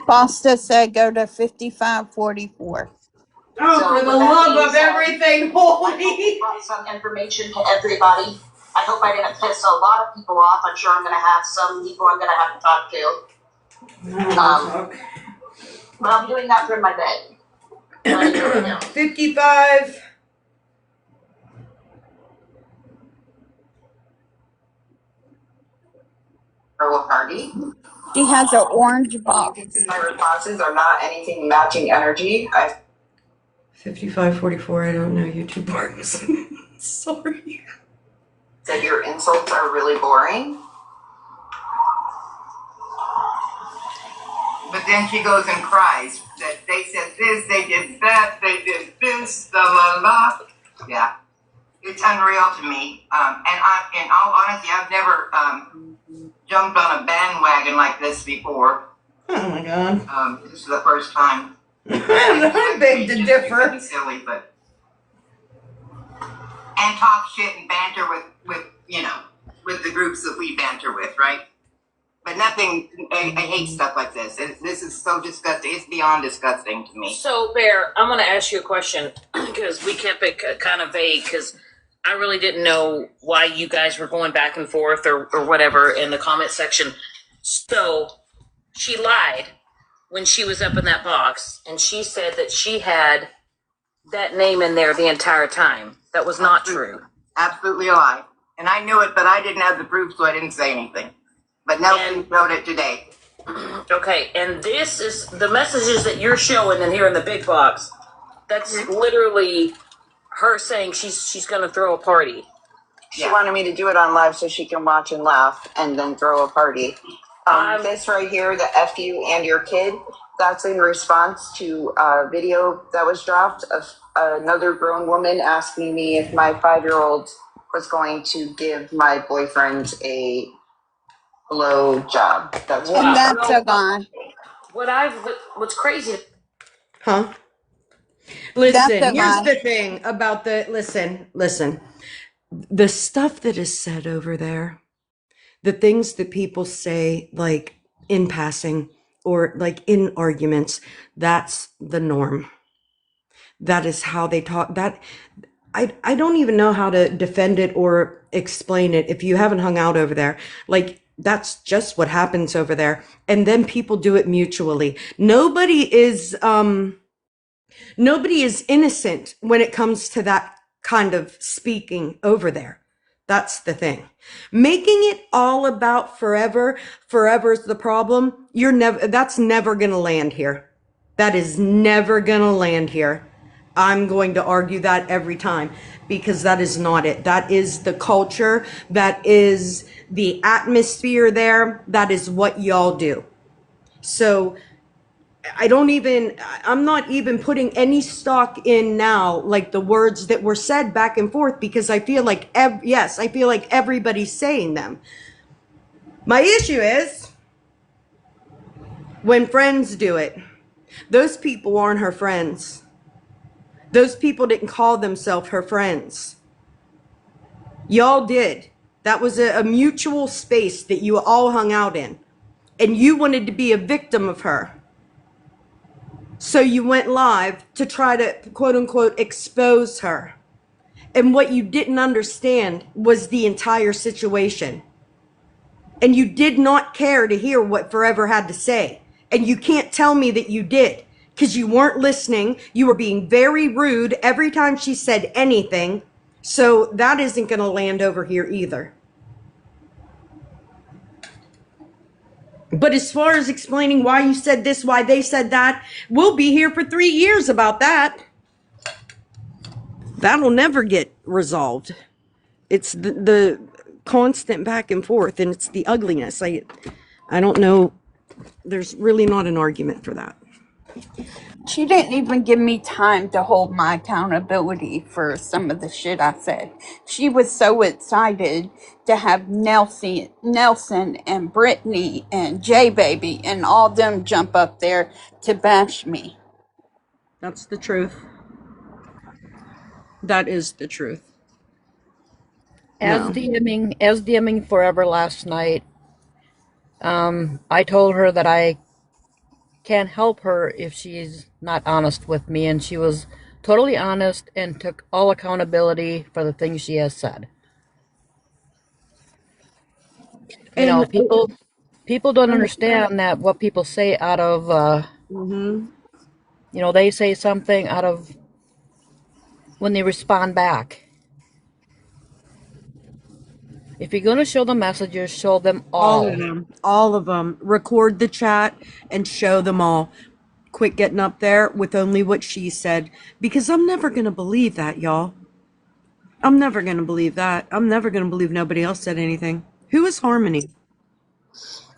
Fosta said go to 55-44. Oh, So for the with that love being of said, everything I holy. brought some information to everybody. I hope I didn't piss a lot of people off. I'm sure I'm going to have some people I'm going to have to talk to. But I'm doing that from my bed. 55. Throw a party. She has an orange box. My responses are not anything matching energy. 55-44. I don't know YouTube words. Sorry. Said your insults are really boring. But then she goes and cries that they said this, they did that, they did this, la la la. Yeah, it's unreal to me. In all honesty, I've never jumped on a bandwagon like this before. Oh my god. This is the first time. I beg to differ. Silly, but and talk shit and banter with with the groups that we banter with, right? But nothing. I hate stuff like this. This is so disgusting. It's beyond disgusting to me. So, Bear, I'm going to ask you a question because we kept it kind of vague because I really didn't know why you guys were going back and forth or whatever in the comment section. So, she lied when she was up in that box, and she said that she had that name in there the entire time. That was not true. Absolutely a lie. And I knew it, but I didn't have the proof, so I didn't say anything. But Nelson wrote it today. Okay, and this is the messages that you're showing in here in the big box. That's literally her saying she's going to throw a party. She wanted me to do it on live so she can watch and laugh and then throw a party. This right here, the F you and your kid, that's in response to a video that was dropped of another grown woman asking me if my 5-year-old was going to give my boyfriend a blow job. That's And that's a lie. What's crazy? Huh? Listen, That's a here's lie. the thing about listen. The stuff that is said over there, the things that people say, like in passing or like in arguments, that's the norm. That is how they talk. That I don't even know how to defend it or explain it if you haven't hung out over there. Like, that's just what happens over there. And then people do it mutually. Nobody is innocent when it comes to that kind of speaking over there. That's the thing. Making it all about forever's the problem. That's never going to land here. That is never going to land here. I'm going to argue that every time because that is not it. That is the culture. That is the atmosphere there. That is what y'all do. So I'm not even putting any stock in now, like the words that were said back and forth, because I feel like, I feel like everybody's saying them. My issue is when friends do it, those people aren't her friends. Those people didn't call themselves her friends. Y'all did. That was a mutual space that you all hung out in. And you wanted to be a victim of her. So you went live to try to, quote unquote, expose her. And what you didn't understand was the entire situation. And you did not care to hear what Forever had to say. And you can't tell me that you did, because you weren't listening. You were being very rude every time she said anything. So that isn't going to land over here either. But as far as explaining why you said this, why they said that, we'll be here for 3 years about that. That'll never get resolved. It's the constant back and forth, and it's the ugliness. I don't know. There's really not an argument for that. She didn't even give me time to hold my accountability for some of the shit I said. She was so excited to have Nelson and Brittany and J Baby and all them jump up there to bash me. That's the truth. That is the truth. As No. DMing Forever last night, I told her that I can't help her if she's not honest with me, and she was totally honest and took all accountability for the things she has said. You know, And people don't understand that what people say out of mhm. they say something out of when they respond back. If you're going to show the messages, show them All of all. them. All of them. Record the chat and show them all. Quit getting up there with only what she said. Because I'm never going to believe that, y'all. I'm never going to believe that. I'm never going to believe nobody else said anything. Who is Harmony?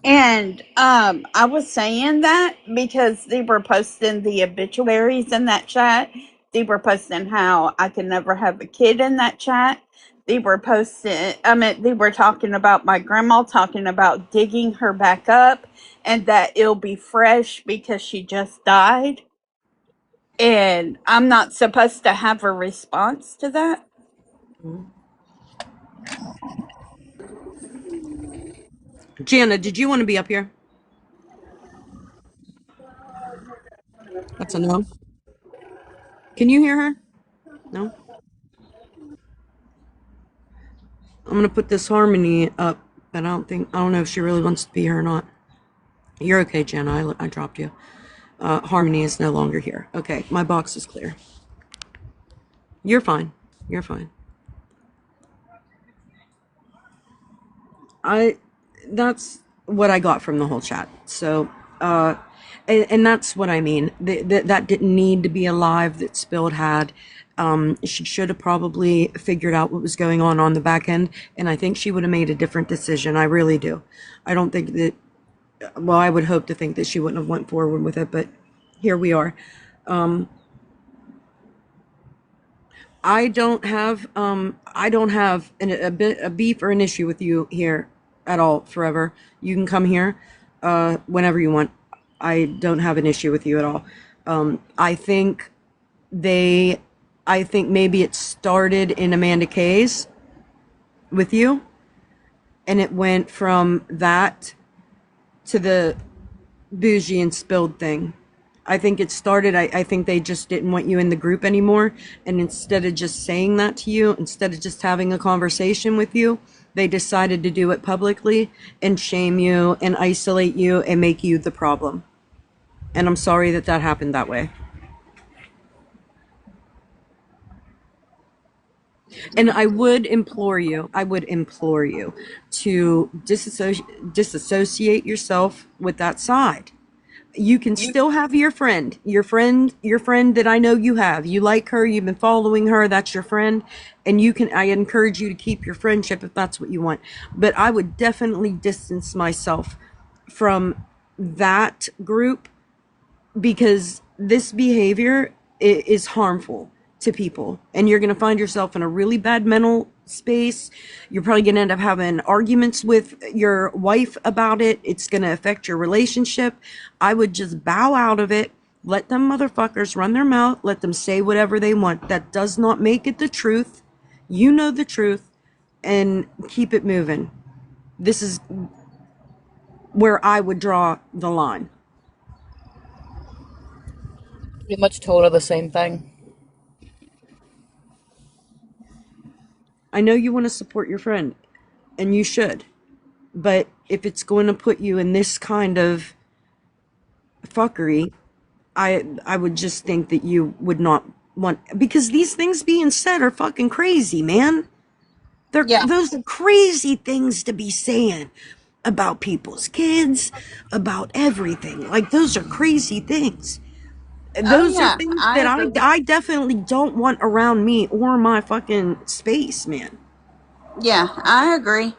And I was saying that because they were posting the obituaries in that chat. They were posting how I could never have a kid in that chat. They were posting, I mean, they were talking about my grandma, talking about digging her back up and that it'll be fresh because she just died. And I'm not supposed to have a response to that. Jana, did you want to be up here? That's a no. Can you hear her? No? I'm going to put this Harmony up, but I don't know if she really wants to be here or not. You're okay, Jana. I dropped you. Harmony is no longer here. Okay, my box is clear. You're fine. You're fine. I that's what I got from the whole chat. So, and that's what I mean. That didn't need to be a live that Spilled had. She should have probably figured out what was going on the back end, and I think she would have made a different decision. I really do. I don't think that. Well, I would hope to think that she wouldn't have went forward with it, but here we are. I don't have a beef or an issue with you here at all forever. You can come here whenever you want. I don't have an issue with you at all. I think they I think maybe it started in Amanda K's with you, and it went from that to the bougie and spilled thing. I think it started, I think they just didn't want you in the group anymore. And instead of just saying that to you, instead of just having a conversation with you, they decided to do it publicly and shame you and isolate you and make you the problem. And I'm sorry that that happened that way. And I would implore you to disassociate yourself with that side. You can still have your friend that I know you have. You like her, you've been following her, that's your friend. And I encourage you to keep your friendship if that's what you want. But I would definitely distance myself from that group because this behavior is harmful to people, and you're going to find yourself in a really bad mental space. You're probably going to end up having arguments with your wife about it. It's going to affect your relationship. I would just bow out of it. Let them motherfuckers run their mouth. Let them say whatever they want. That does not make it the truth. You know the truth, and keep it moving. This is where I would draw the line. Pretty much told her the same thing. I know you want to support your friend, and you should. But if it's going to put you in this kind of fuckery, I would just think that you would not want, because these things being said are fucking crazy, man. Yeah. Those are crazy things to be saying about people's kids, about everything. Like, those are crazy things. Oh, Those are yeah. things I that agree. I definitely don't want around me or my fucking space, man. Yeah, I agree.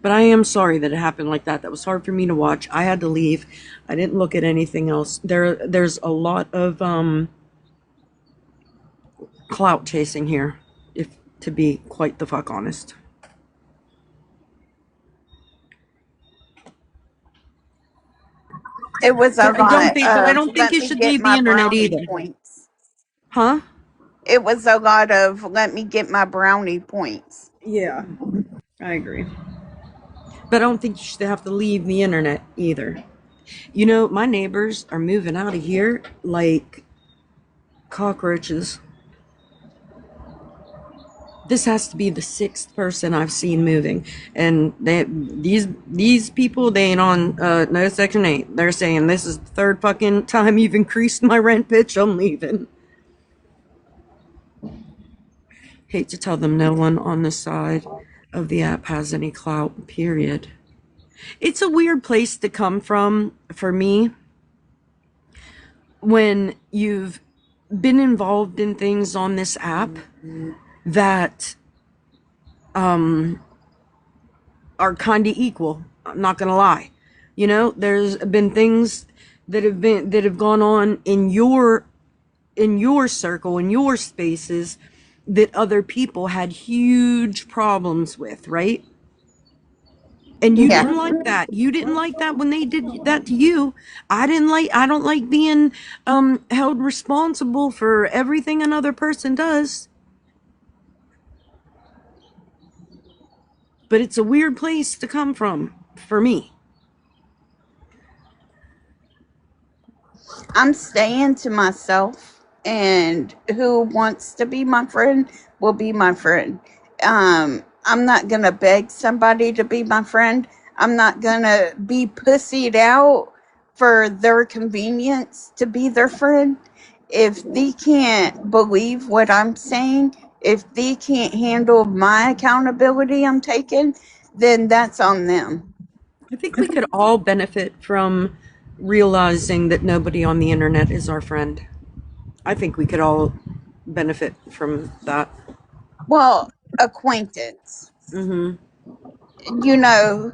But I am sorry that it happened like that. That was hard for me to watch. I had to leave. I didn't look at anything else. There's a lot of clout chasing here, if to be quite the fuck honest. It was a I don't lot think, but I of don't think let you me should get leave the my internet brownie either. points. Huh? It was a lot of let me get my brownie points. Yeah, I agree. But I don't think you should have to leave the internet either. You know, my neighbors are moving out of here like cockroaches. This has to be the sixth person I've seen moving, and these people, they ain't on no Section 8. They're saying this is the third fucking time you've increased my rent, bitch. I'm leaving. Hate to tell them no one on this side of the app has any clout. Period. It's a weird place to come from for me when you've been involved in things on this app that are kind of equal. I'm not gonna lie. You know, there's been things that have gone on in your circle, in your spaces, that other people had huge problems with, right? And you Yeah. didn't like that. You didn't like that when they did that to you. I don't like being held responsible for everything another person does. But it's a weird place to come from for me. I'm staying to myself, and who wants to be my friend will be my friend. I'm not going to beg somebody to be my friend. I'm not going to be pussied out for their convenience to be their friend. If they can't believe what I'm saying, if they can't handle my accountability I'm taking, then that's on them. I think we could all benefit from realizing that nobody on the internet is our friend. I think we could all benefit from that. Well, acquaintance. Mm-hmm.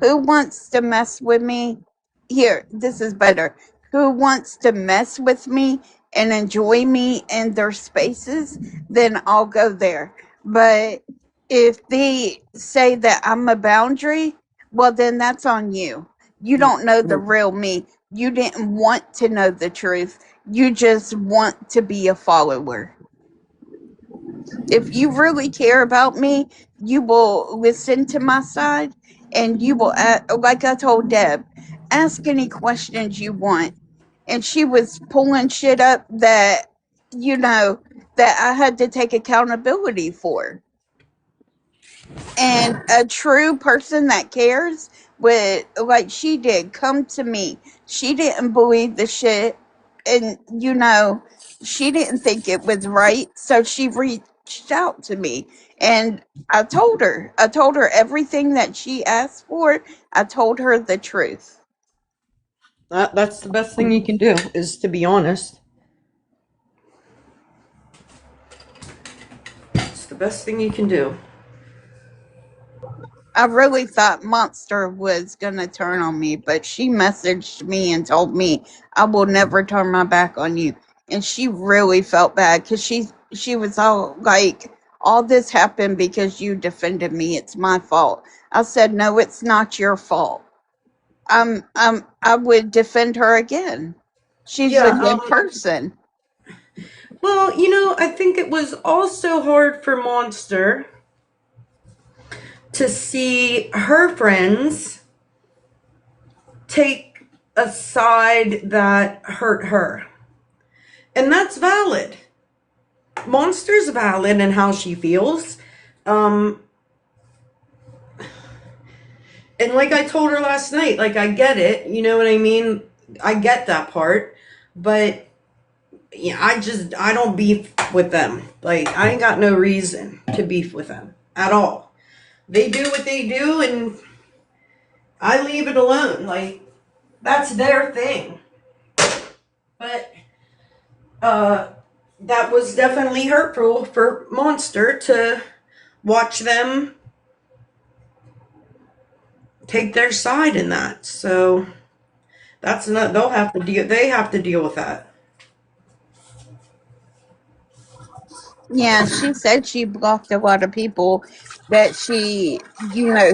Who wants to mess with me? Here, this is better. Who wants to mess with me and enjoy me in their spaces, then I'll go there. But if they say that I'm a boundary, well, then that's on you. You Yeah. don't know the real me. You didn't want to know the truth. You just want to be a follower. If you really care about me, you will listen to my side, and you will, like I told Deb, ask any questions you want. And she was pulling shit up you know, that I had to take accountability for. And a true person that cares would, like she did, come to me. She didn't believe the shit, and she didn't think it was right, so she reached out to me. And I told her everything that she asked for. I told her the truth. That's the best thing you can do, is to be honest. It's the best thing you can do. I really thought Monster was gonna turn on me, but she messaged me and told me I will never turn my back on you. And she really felt bad because she was all like, "All this happened because you defended me. It's my fault." I said, "No, it's not your fault. I would defend her again. She's a Yeah. good person." Well, you know, I think it was also hard for Monster to see her friends take a side that hurt her. And that's valid. Monster's valid in how she feels. Um, and like I told her last night, like, I get it. You know what I mean? I get that part. But yeah, I don't beef with them. Like, I ain't got no reason to beef with them at all. They do what they do, and I leave it alone. Like, that's their thing. But uh, that was definitely hurtful for Monster to watch them take their side in that. So that's not, they have to deal with that. Yeah, she said she blocked a lot of people. that she,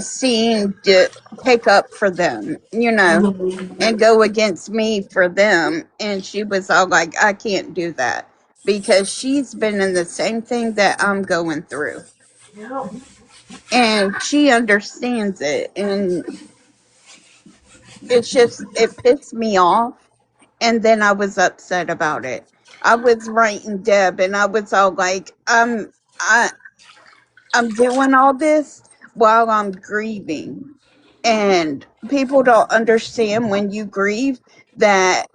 seemed to take up for them, and go against me for them. And she was all like, I can't do that because she's been in the same thing that I'm going through. Yep. And she understands it. And it pissed me off. And then I was upset about it. I was writing Deb and I was all like, I, I'm doing all this while I'm grieving. And people don't understand when you grieve that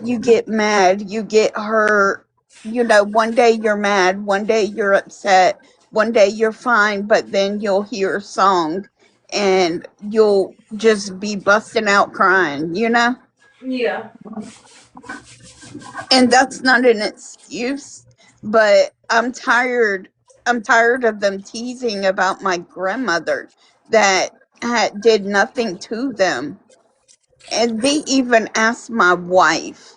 you get mad, you get hurt. One day you're mad, one day you're upset, one day you're fine, but then you'll hear a song and you'll just be busting out crying. Yeah. And that's not an excuse, but I'm tired of them teasing about my grandmother that did nothing to them. And they even asked my wife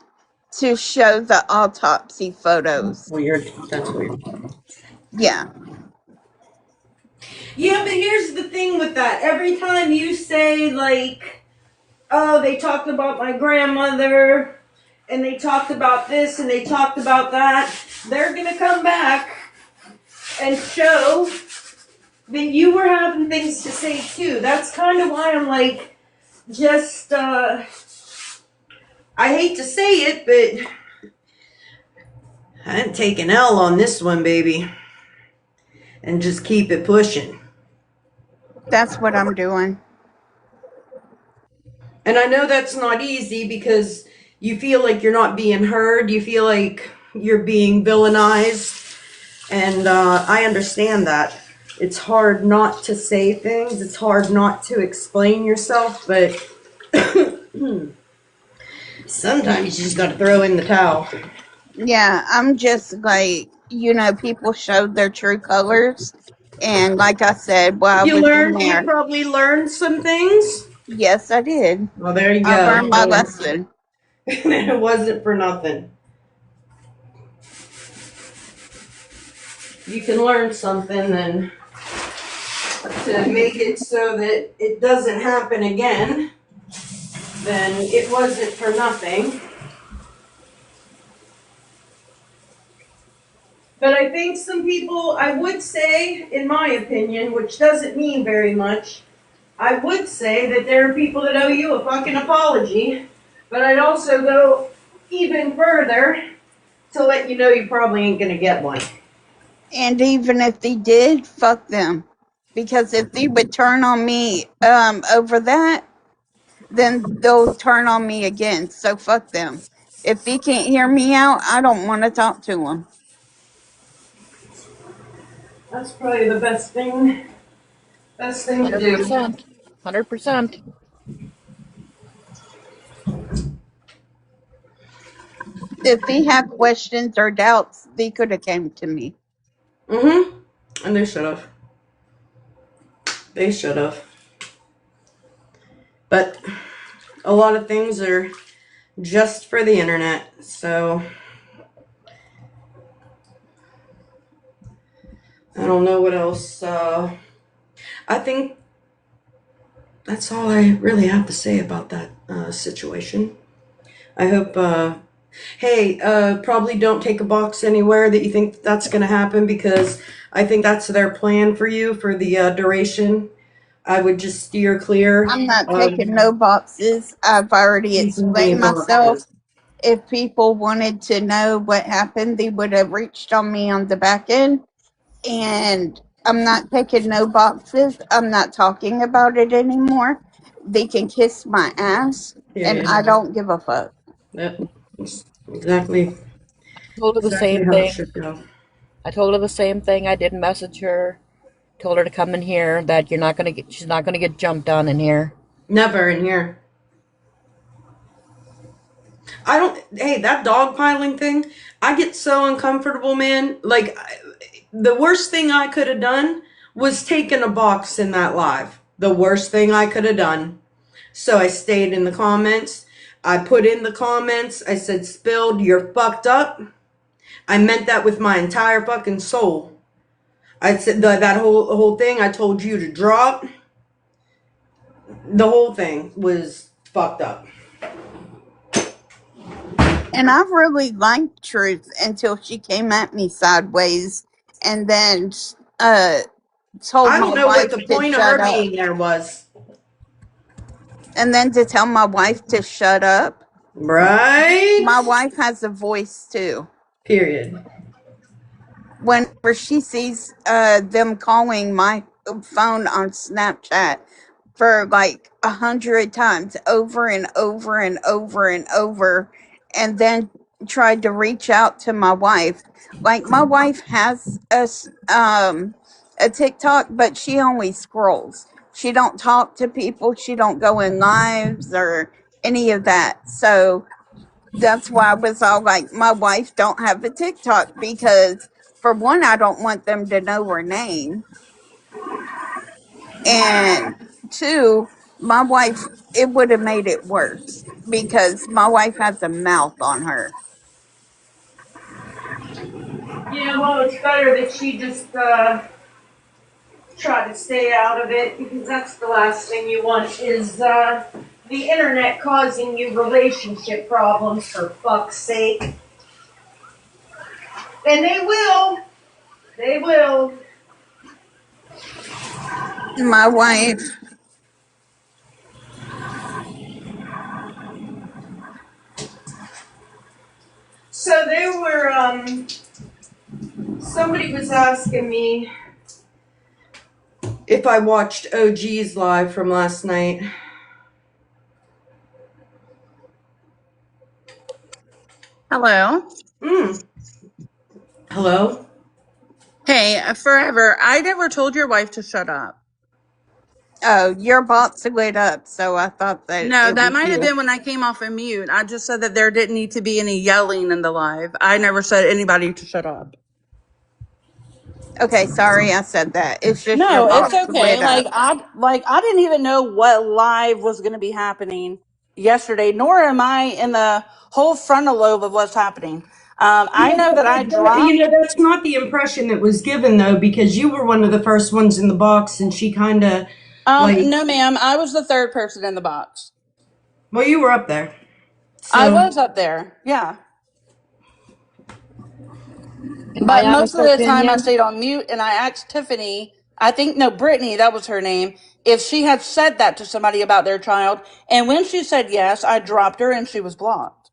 to show the autopsy photos. Weird. That's weird. Yeah. Yeah, but here's the thing with that. Every time you say, like, oh, they talked about my grandmother, and they talked about this, and they talked about that, they're gonna come back and show that you were having things to say too. That's kind of why I'm like, just, I hate to say it, but I didn't take an L on this one, baby. And just keep it pushing. That's what I'm doing. And I know that's not easy because you feel like you're not being heard. You feel like you're being villainized. And I understand that. It's hard not to say things. It's hard not to explain yourself. But sometimes you just got to throw in the towel. Yeah, I'm just like, people showed their true colors. And like I said, while I was in You there, probably learned some things. yes, I did. Well, there you I go. learned my lesson. It wasn't for nothing. You can learn something and to make it so that it doesn't happen again, then it wasn't for nothing. But I think some people, I would say, in my opinion, which doesn't mean very much, I would say that there are people that owe you a fucking apology. But I'd also go even further to let you know you probably ain't gonna get one. And even if they did, fuck them. Because if they would turn on me over that, then they'll turn on me again. So fuck them. If they can't hear me out, I don't want to talk to them. That's probably the best thing to do. 100%. 100%. If they had questions or doubts, they could have came to me. Mm-hmm. And they should have. They should have. But a lot of things are just for the internet, so I don't know what else. I think that's all I really have to say about that situation. I hope. Hey, probably don't take a box anywhere that you think that's going to happen because I think that's their plan for you for the duration. I would just steer clear I'm not of taking no boxes. I've already keeping any explained myself. boxes. If people wanted to know what happened, they would have reached on me on the back end. And I'm not taking no boxes. I'm not talking about it anymore. They can kiss my ass, and Period. I don't give a fuck. That's exactly Told her the same how it thing. should go. I told her the same thing. I didn't message her. Told her to come in here. That she's not gonna get jumped on in here. Never in here. I don't. Hey, that dog piling thing. I get so uncomfortable, man. Like, the worst thing I could have done was taken a box in that live. The worst thing I could have done. So I stayed in the comments. I put in the comments. I said, "Spilled, you're fucked up." I meant that with my entire fucking soul. I said that whole thing I told you to drop. The whole thing was fucked up. And I really liked Truth until she came at me sideways and then told I my don't know what wife the to point of shut her up. being there was. And then to tell my wife to shut up. Right? My wife has a voice too. Period. Whenever she sees them calling my phone on Snapchat for like 100 times over and over and over and over, and then tried to reach out to my wife. Like my wife has a TikTok, but she only scrolls. She don't talk to people. She don't go in lives or any of that. So that's why I was all like, my wife don't have a TikTok because for one, I don't want them to know her name, and two, my wife, it would have made it worse because my wife has a mouth on her. Yeah, well, it's better that she just try to stay out of it because that's the last thing you want is the internet causing you relationship problems, for fuck's sake. And they will. They will. My wife, So there were, somebody was asking me if I watched OG's live from last night. hello. Hello? Hey, forever. I never told your wife to shut up. Oh, your box lit up, so I thought that No, it that was might have you. been when I came off of mute. I just said that there didn't need to be any yelling in the live. I never said anybody to shut up. Okay, sorry I said that. It's just your No, it's box okay. lit up. I didn't even know what live was going to be happening yesterday, nor am I in the whole frontal lobe of what's happening. I know that I dropped. That's not the impression that was given, though, because you were one of the first ones in the box, and she kind of, No, ma'am. I was the third person in the box. well, you were up there. I So, was up there. Yeah. In my But most honest of the time I opinion, stayed on mute and I asked Tiffany, I think, no, Brittany, that was her name, if she had said that to somebody about their child. And when she said yes, I dropped her and she was blocked.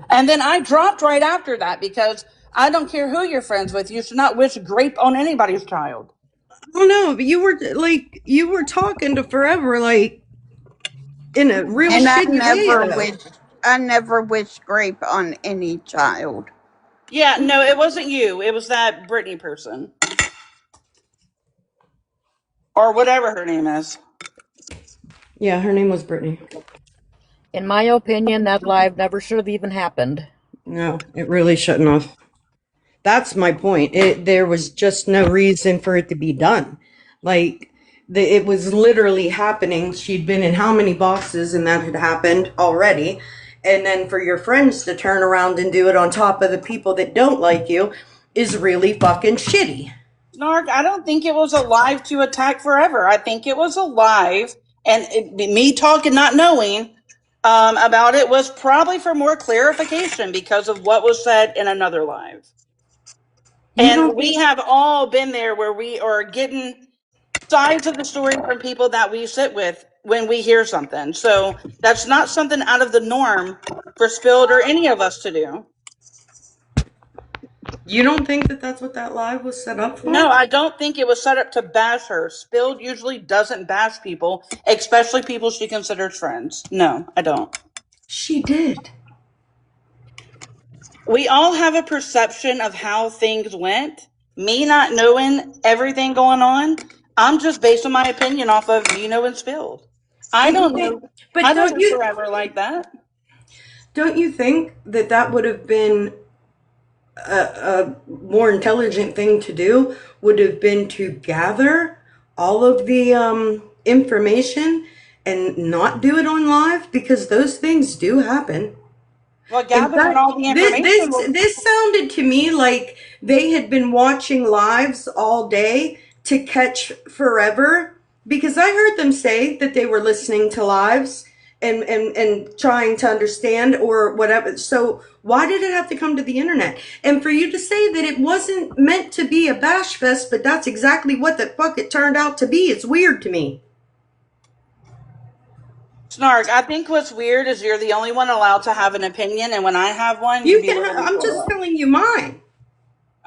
And then I dropped right after that because I don't care who you're friends with. You should not wish grape on anybody's child. I don't know, but you were talking to Forever, in a real And shitty way, though. I never wish grape on any child. Yeah, no, it wasn't you. It was that Brittany person. Or whatever her name is. Yeah, her name was Brittany. in my opinion, that live never should have even happened. No, it really shouldn't have. That's my point. There was just no reason for it to be done. It was literally happening. She'd been in how many boxes, and that had happened already. And then for your friends to turn around and do it on top of the people that don't like you is really fucking shitty. Snark, I don't think it was a live to attack Forever. I think it was a live, and me talking, not knowing about it, was probably for more clarification because of what was said in another live. You And don't we think have all been there where we are getting sides of the story from people that we sit with when we hear something. So that's not something out of the norm for Spilled or any of us to do. you don't think that that's what that live was set up No, for? I don't think it was set up to bash her. Spilled usually doesn't bash people, especially people she considers friends. No, I don't. She did. We all have a perception of how things went. Me not knowing everything going on, I'm just basing my opinion off of and Spilled. I But you don't think, know. I but don't know Forever like that. don't you think that that would have been a more intelligent thing to do would have been to gather all of the information and not do it on live because those things do happen. Well, In gathering fact, all the information will. this sounded to me like they had been watching lives all day to catch Forever, because I heard them say that they were listening to lives and trying to understand or whatever. So why did it have to come to the internet? And for you to say that it wasn't meant to be a bash fest, but that's exactly what the fuck it turned out to be, it's weird to me. Snark, I think what's weird is you're the only one allowed to have an opinion, and when I have one, you You can, belittle me I'm for just it. telling you mine.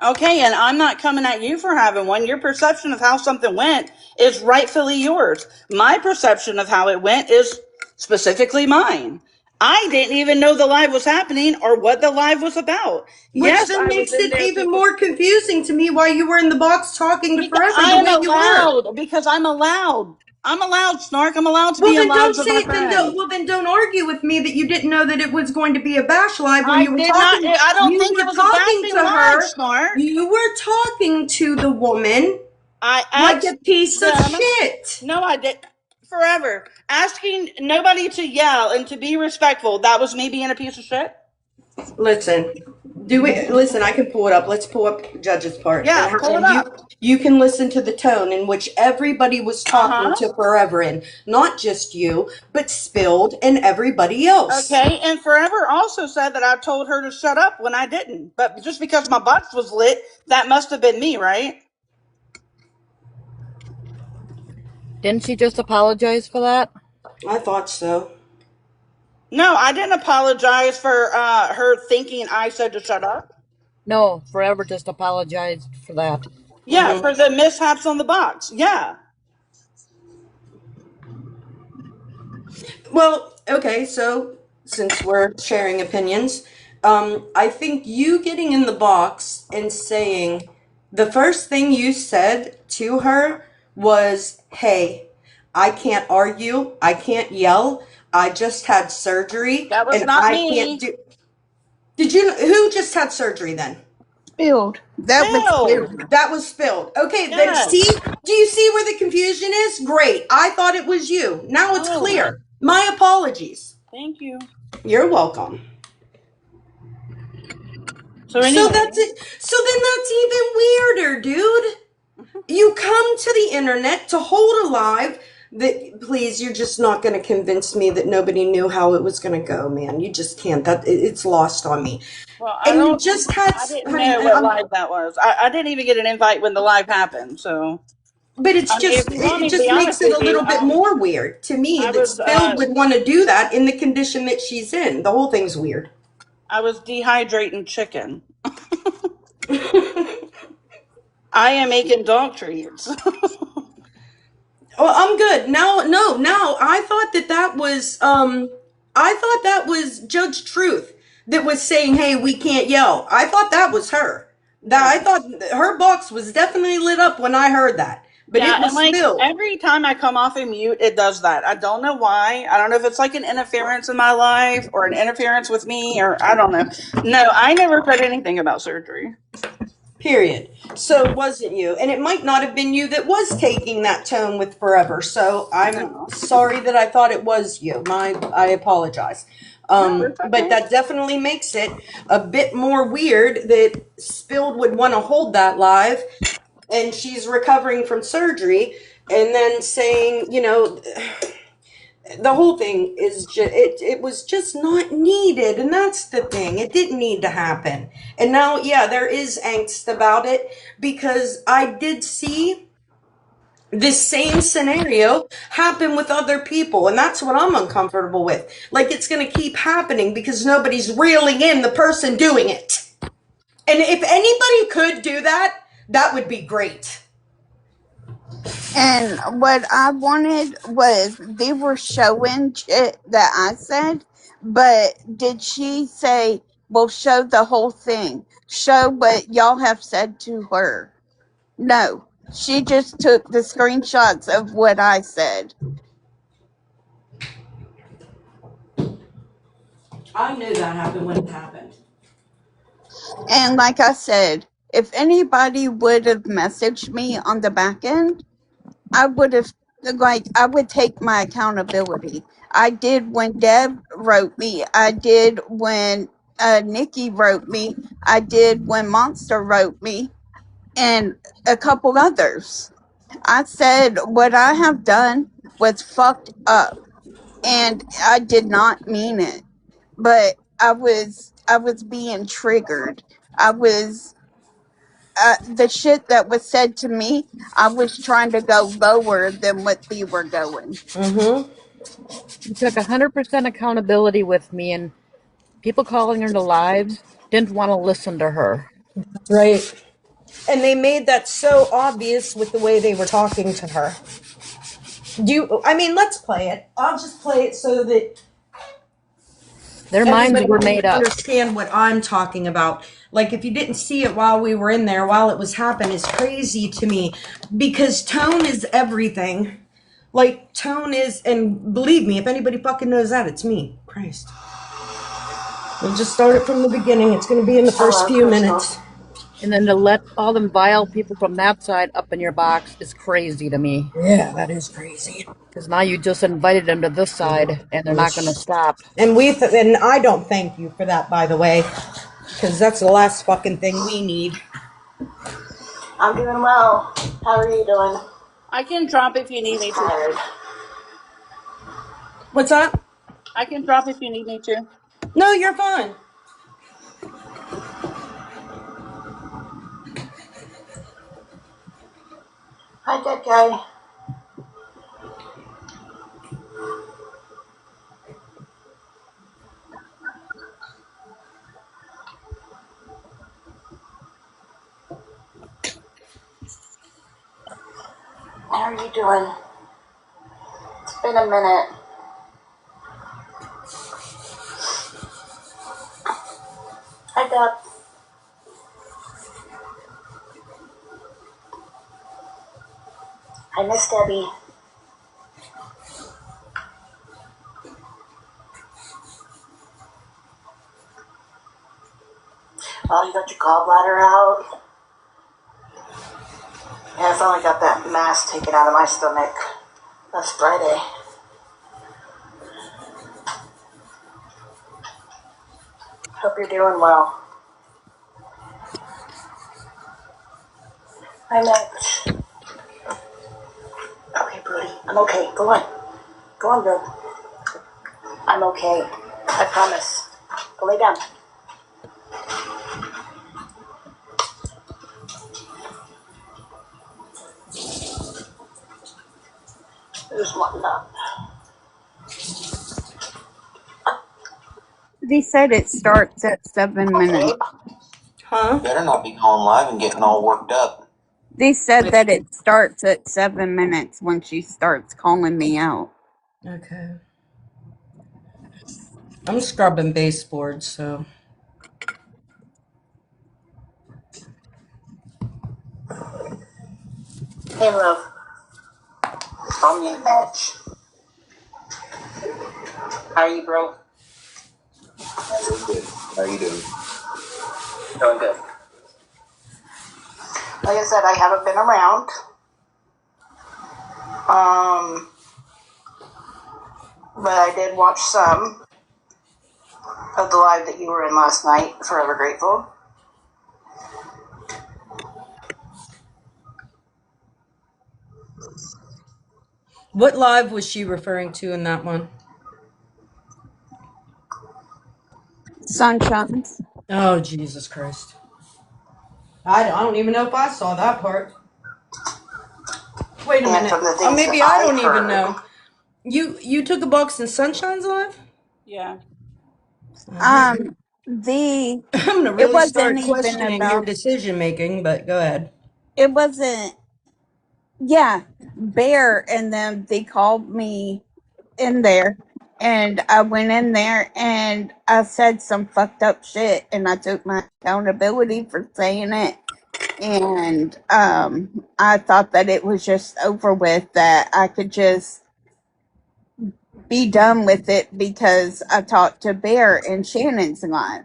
Okay, and I'm not coming at you for having one. Your perception of how something went is rightfully yours. My perception of how it went is specifically mine. I didn't even know the live was happening or what the live was about. Which Yes, then I was makes in it there even to. more confusing to me why you were in the box talking to Because Forever I the am way you were. allowed. Because I'm allowed. I'm allowed, Snark. I'm allowed to Well, be in then don't lives with my say then don't friends. well then don't argue with me that you didn't know that it was going to be a bash live when I you were did not. talking. I don't You think it were was a talking bashing to live, her. Snark. You were talking to the woman I like a asked piece of them. shit. No, I did. Forever. Asking nobody to yell and to be respectful. That was me being a piece of shit? Listen, do it. Listen, I can pull it up. Let's pull up Judge's part, Yeah, pull it and up. you can listen to the tone in which everybody was Uh talking huh. to Forever in, not just you, but Spilled and everybody else. Okay, and Forever also said that I told her to shut up when I didn't. But just because my box was lit, that must have been me, right? Didn't she just apologize for that? I thought so. No, I didn't apologize for her thinking I said to shut up. No, Forever just apologized for that. Yeah, for the mishaps on the box. Yeah. Well, okay, so since we're sharing opinions, I think you getting in the box and saying the first thing you said to her was, "Hey, I can't argue, I can't yell, I just had surgery, That was and not I can't me. do." Did you? Who just had surgery then? Spilled. That was Spilled. spilled. That was spilled. Okay, then Yes. see, do you see where the confusion is? Great. I thought it was you. Now it's Oh, clear. My apologies. thank you. You're welcome. So So anyway, that's it. So then that's even weirder, dude. You come to the internet to hold a live that, please, you're just not going to convince me that nobody knew how it was going to go, man. You just can't. It's lost on me. well, And you just had, I didn't honey, know what live that was. I didn't even get an invite when the live happened. So, but I mean, if you want it me to be just makes honest it with a you, little bit more weird to me I that was Spilled would want to do that in the condition that she's in. The whole thing's weird. I was dehydrating chicken. I am making dog treats. Oh, I'm good. Now, no, now I thought that was I thought that was Judge Truth that was saying, "Hey, we can't yell." I thought that was her. That No. I thought her box was definitely lit up when I heard that. But Yeah, it and was like Spilled. every time I come off a mute, it does that. I don't know why. I don't know if it's like an interference in my life or an interference with me, or I don't know. No, I never said anything about surgery. Period. So it wasn't you. And it might not have been you that was taking that tone with Forever. So I'm No. sorry that I thought it was you. I apologize. No, it's But okay. that definitely makes it a bit more weird that Spilled would want to hold that live and she's recovering from surgery and then saying, the whole thing is just it was just not needed, and that's the thing, it didn't need to happen. And now, yeah, there is angst about it because I did see this same scenario happen with other people, and that's what I'm uncomfortable with. Like, it's going to keep happening because nobody's reeling in the person doing it. And if anybody could do that, that would be great. And what I wanted was they were showing shit that I said, but did she say, well, show the whole thing? Show what y'all have said to her? No. She just took the screenshots of what I said. I knew that happened when it happened. And like I said, if anybody would have messaged me on the back end, I would have like I would take my accountability. I did when Deb wrote me. I did when Nikki wrote me. I did when Monster wrote me, and a couple others. I said what I have done was fucked up, and I did not mean it. But I was being triggered. I was the shit that was said to me. I was trying to go lower than what they were going. Mm-hmm. You took 100% accountability with me, and people calling her to lives didn't want to listen to her. Right. And they made that so obvious with the way they were talking to her. I mean, let's play it. I'll just play it so that Their minds everybody were can made up. understand what I'm talking about. Like, if you didn't see it while we were in there, while it was happening, it's crazy to me because tone is everything. Like, tone is, and believe me, if anybody fucking knows that, it's me. Christ. We'll just start it from the beginning. It's going to be in the first few minutes. And then to let all them vile people from that side up in your box is crazy to me. Yeah, that is crazy. Because now you just invited them to this side, and they're not going to stop. And and I don't thank you for that, by the way, because that's the last fucking thing we need. I'm doing well. How are you doing? I can drop if you need me to. Tired. What's that? I can drop if you need me to. No, you're fine. Hi, dead guy. How are you doing? It's been a minute. Hi, Deb. I miss Debbie. Oh, you got your gallbladder out? Yeah, I finally got that mass taken out of my stomach last Friday. Hope you're doing well. Hi, Max. Okay, Brody. I'm okay. Go on. Go on, bro. I'm okay. I promise. Go lay down. There's one up. They said it starts at 7 minutes. Huh? Better not be going live and getting all worked up. They said that it starts at 7 minutes when she starts calling me out. Okay. I'm scrubbing baseboards, so. Hey, love. On your match. How are you, bro? I'm doing good. How are you doing? Doing good. Like I said, I haven't been around. But I did watch some of the live that you were in last night. Forever grateful. What live was she referring to in that one? Sunshines. Oh, Jesus Christ. I don't even know if I saw that part. Wait a And minute. from the Or things maybe that I I don't even heard, know. You took a box and Sunshine's live? Yeah. The I'm gonna it really wasn't start even questioning your about. decision making, but go ahead. It wasn't. Yeah, Bear and them. They called me in there, and I went in there and I said some fucked up shit, and I took my accountability for saying it. And I thought that it was just over with, that I could just be done with it because I talked to Bear in Shannon's live.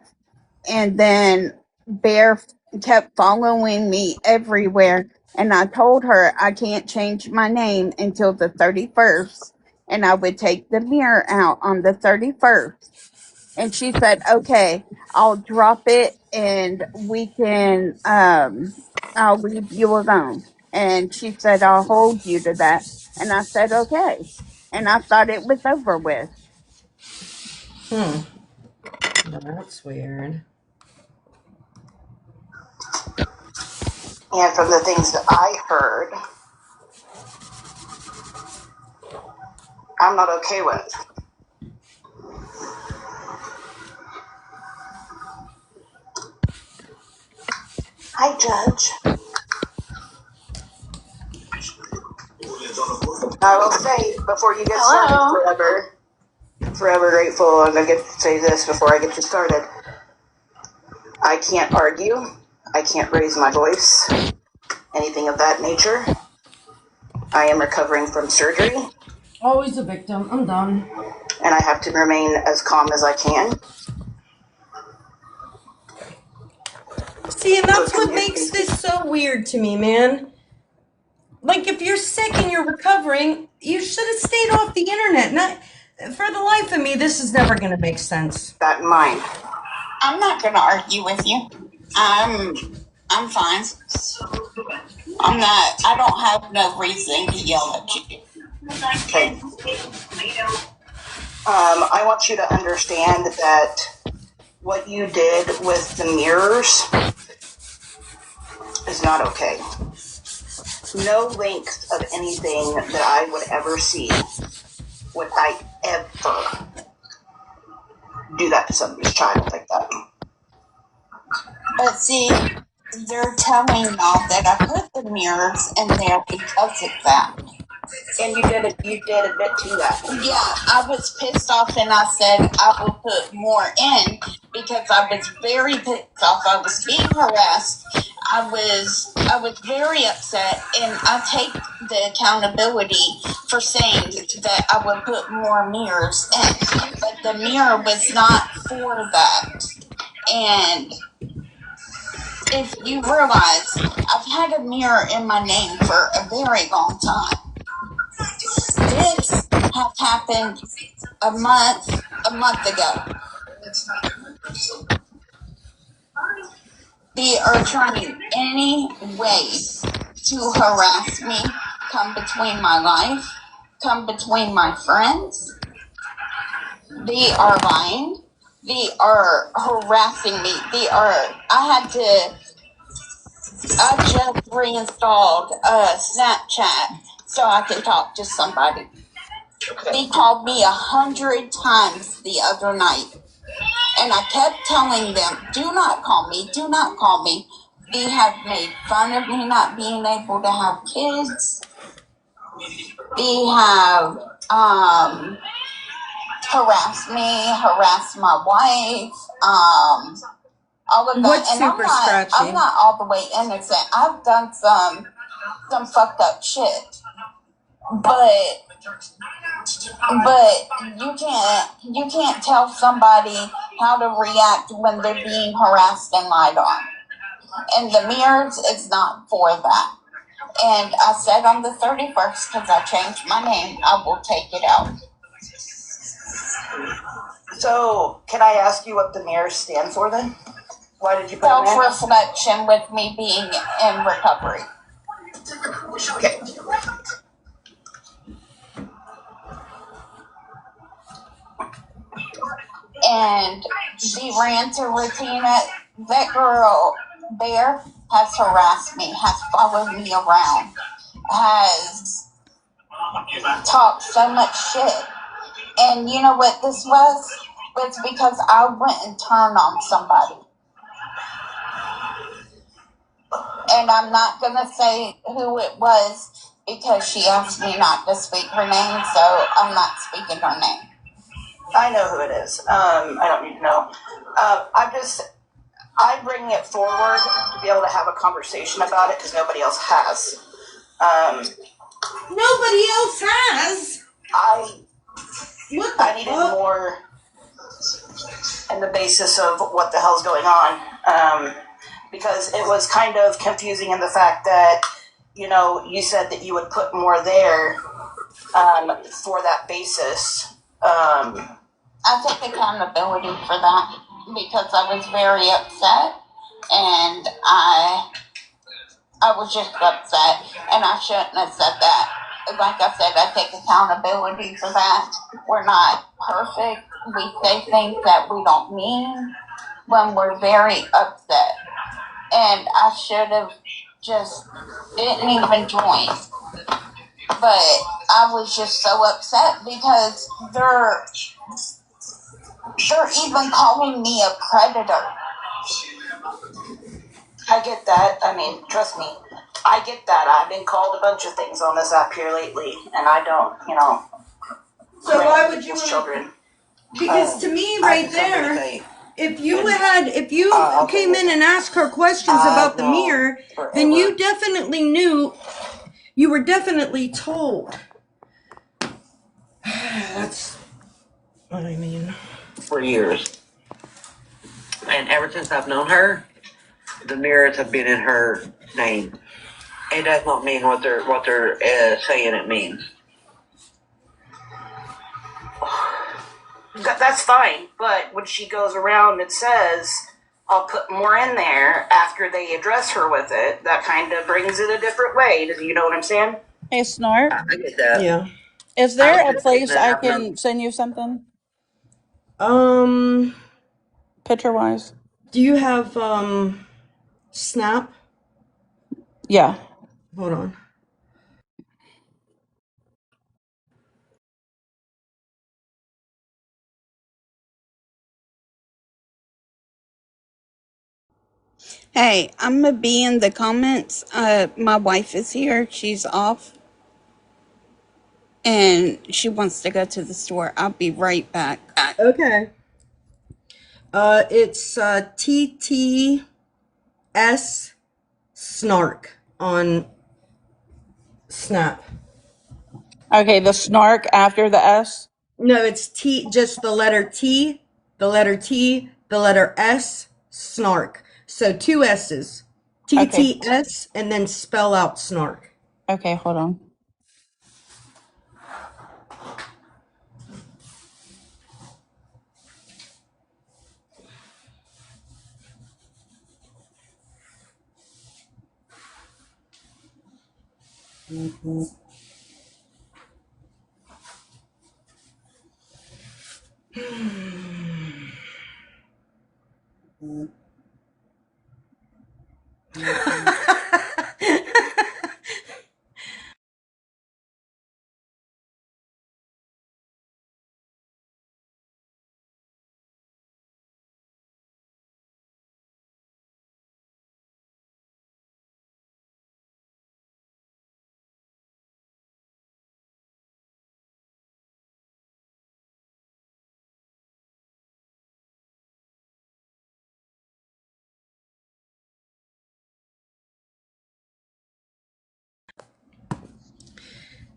And then Bear kept following me everywhere. And I told her I can't change my name until the 31st, and I would take the mirror out on the 31st. And she said, okay, I'll drop it and we can, I'll leave you alone. And she said, I'll hold you to that. And I said, okay. And I thought it was over with. That's weird. And from the things that I heard, I'm not okay with. Hi, Judge. I will say, before you get started, forever grateful, and I get to say this before I get you started. I can't argue. I can't raise my voice. Anything of that nature. I am recovering from surgery. Always a victim. I'm done. And I have to remain as calm as I can. See, and that's what makes this so weird to me, man. Like, if you're sick and you're recovering, you should have stayed off the internet. Not for the life of me, this is never going to make sense. That in mind. I'm not going to argue with you. I'm fine. I don't have no reason to yell at you. Okay. I want you to understand that what you did with the mirrors is not okay. No length of anything that I would ever see would I ever do that to somebody's child like that. But see, they're telling y'all that I put the mirrors in there because of that. And you did admit to that. Yeah, I was pissed off and I said I will put more in because I was very pissed off. I was being harassed. I was very upset, and I take the accountability for saying that I would put more mirrors in. But the mirror was not for that. And if you realize, I've had a mirror in my name for a very long time. This has happened a month ago. They are trying any way to harass me, come between my life, come between my friends. They are lying. They are harassing me. I just reinstalled Snapchat so I can talk to somebody. They called me 100 times the other night. And I kept telling them, do not call me, do not call me. They have made fun of me not being able to have kids. They have harassed me, harassed my wife, all of that. What's And super scratchy? I'm not all the way innocent. I've done some fucked up shit. But you can't tell somebody how to react when they're being harassed and lied on. And the mirrors is not for that. And I said on the 31st, because I changed my name, I will take it out. So, can I ask you what the mirrors stand for then? Why did you put them in? Self-reflection with me being in recovery. Okay. And she ran to Regina. That girl, Bear, has harassed me, has followed me around, has talked so much shit. And you know what this was? It's because I went and turned on somebody. And I'm not going to say who it was because she asked me not to speak her name, so I'm not speaking her name. I know who it is. I don't need to know. I'm bringing it forward to be able to have a conversation about it because nobody else has. Nobody else has. I needed more in the basis of what the hell's going on, because it was kind of confusing in the fact that you said that you would put more there for that basis. I take accountability for that because I was very upset and I was just upset and I shouldn't have said that. Like I said, I take accountability for that. We're not perfect. We say things that we don't mean when we're very upset. And I should have just didn't even join. But I was just so upset because they're even calling me a predator. I get that. I mean, trust me, I get that. I've been called a bunch of things on this app here lately, and I don't, So why would you children? Because to me, right there, if you came in and asked her questions about the mirror, then you definitely knew, you were definitely told. That's what I mean. For years. And ever since I've known her, the mirrors have been in her name. It does not mean what they're saying it means. That's fine, but when she goes around and says, I'll put more in there after they address her with it, that kind of brings it a different way. Do you know what I'm saying? Hey, Snark. I get that. Yeah. Is there a place I can send you something? Picture wise? Do you have Snap? Yeah. Hold on. Hey, I'm gonna be in the comments. My wife is here. She's off. And she wants to go to the store. I'll be right back. Okay. It's TTS Snark on Snap. Okay, the Snark after the S? No, it's T, just the letter T, the letter T, the letter S, Snark. So 2 S's. TTS, and then spell out Snark. Okay, hold on.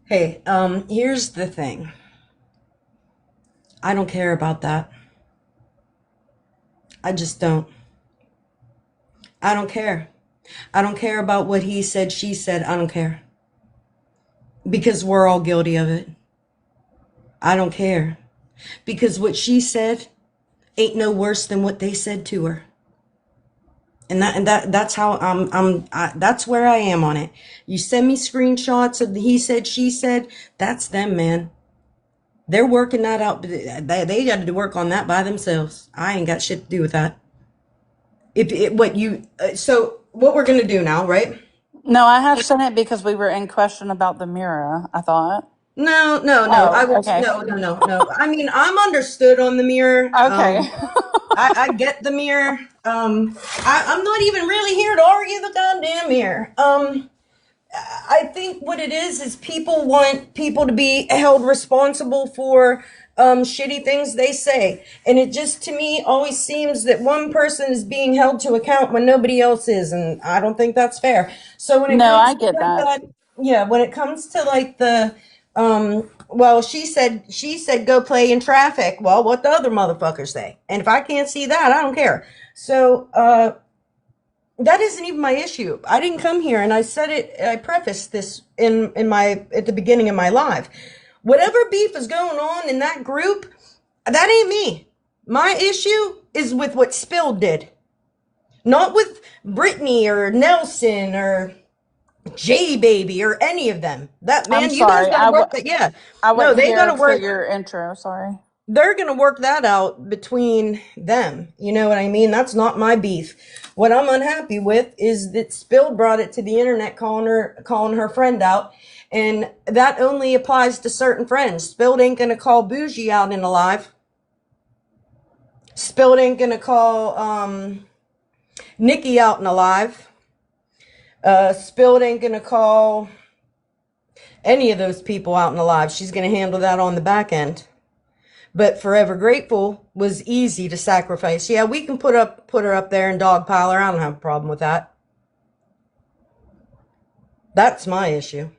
Hey, here's the thing. I don't care about that. I just don't. I don't care. I don't care about what he said, she said. I don't care. Because we're all guilty of it. I don't care. Because what she said ain't no worse than what they said to her. And that's how that's where I am on it. You send me screenshots of the he said, she said, that's them, man. They're working that out. They got to work on that by themselves. I ain't got shit to do with that. So what we're going to do now, right? No, I have sent it because we were in question about the mirror, I thought. No. I will. Okay. No. I mean, I'm understood on the mirror. Okay. I get the mirror. I'm not even really here to argue the goddamn mirror. I think what it is people want people to be held responsible for shitty things they say. And it just, to me, always seems that one person is being held to account when nobody else is. And I don't think that's fair. So when it No, comes I get that. when it comes to like the, well, she said, go play in traffic. Well, what the other motherfuckers say. And if I can't see that, I don't care. So, That isn't even my issue. I didn't come here, and I said it. I prefaced this in my at the beginning of my live. Whatever beef is going on in that group, that ain't me. My issue is with what Spill did, not with Brittany or Nelson or J Baby or any of them. That I'm man, you guys sorry. got to work that. Yeah, I no, wasn't they got here to for work. your intro. Sorry. They're going to work that out between them. You know what I mean? That's not my beef. What I'm unhappy with is that Spill brought it to the internet calling her friend out. And that only applies to certain friends. Spill ain't going to call Bougie out in a live. Spill ain't going to call Nikki out in a live. Spill ain't going to call any of those people out in the live. She's going to handle that on the back end. But Forever Grateful was easy to sacrifice. Yeah, we can put her up there and dogpile her. I don't have a problem with that. That's my issue.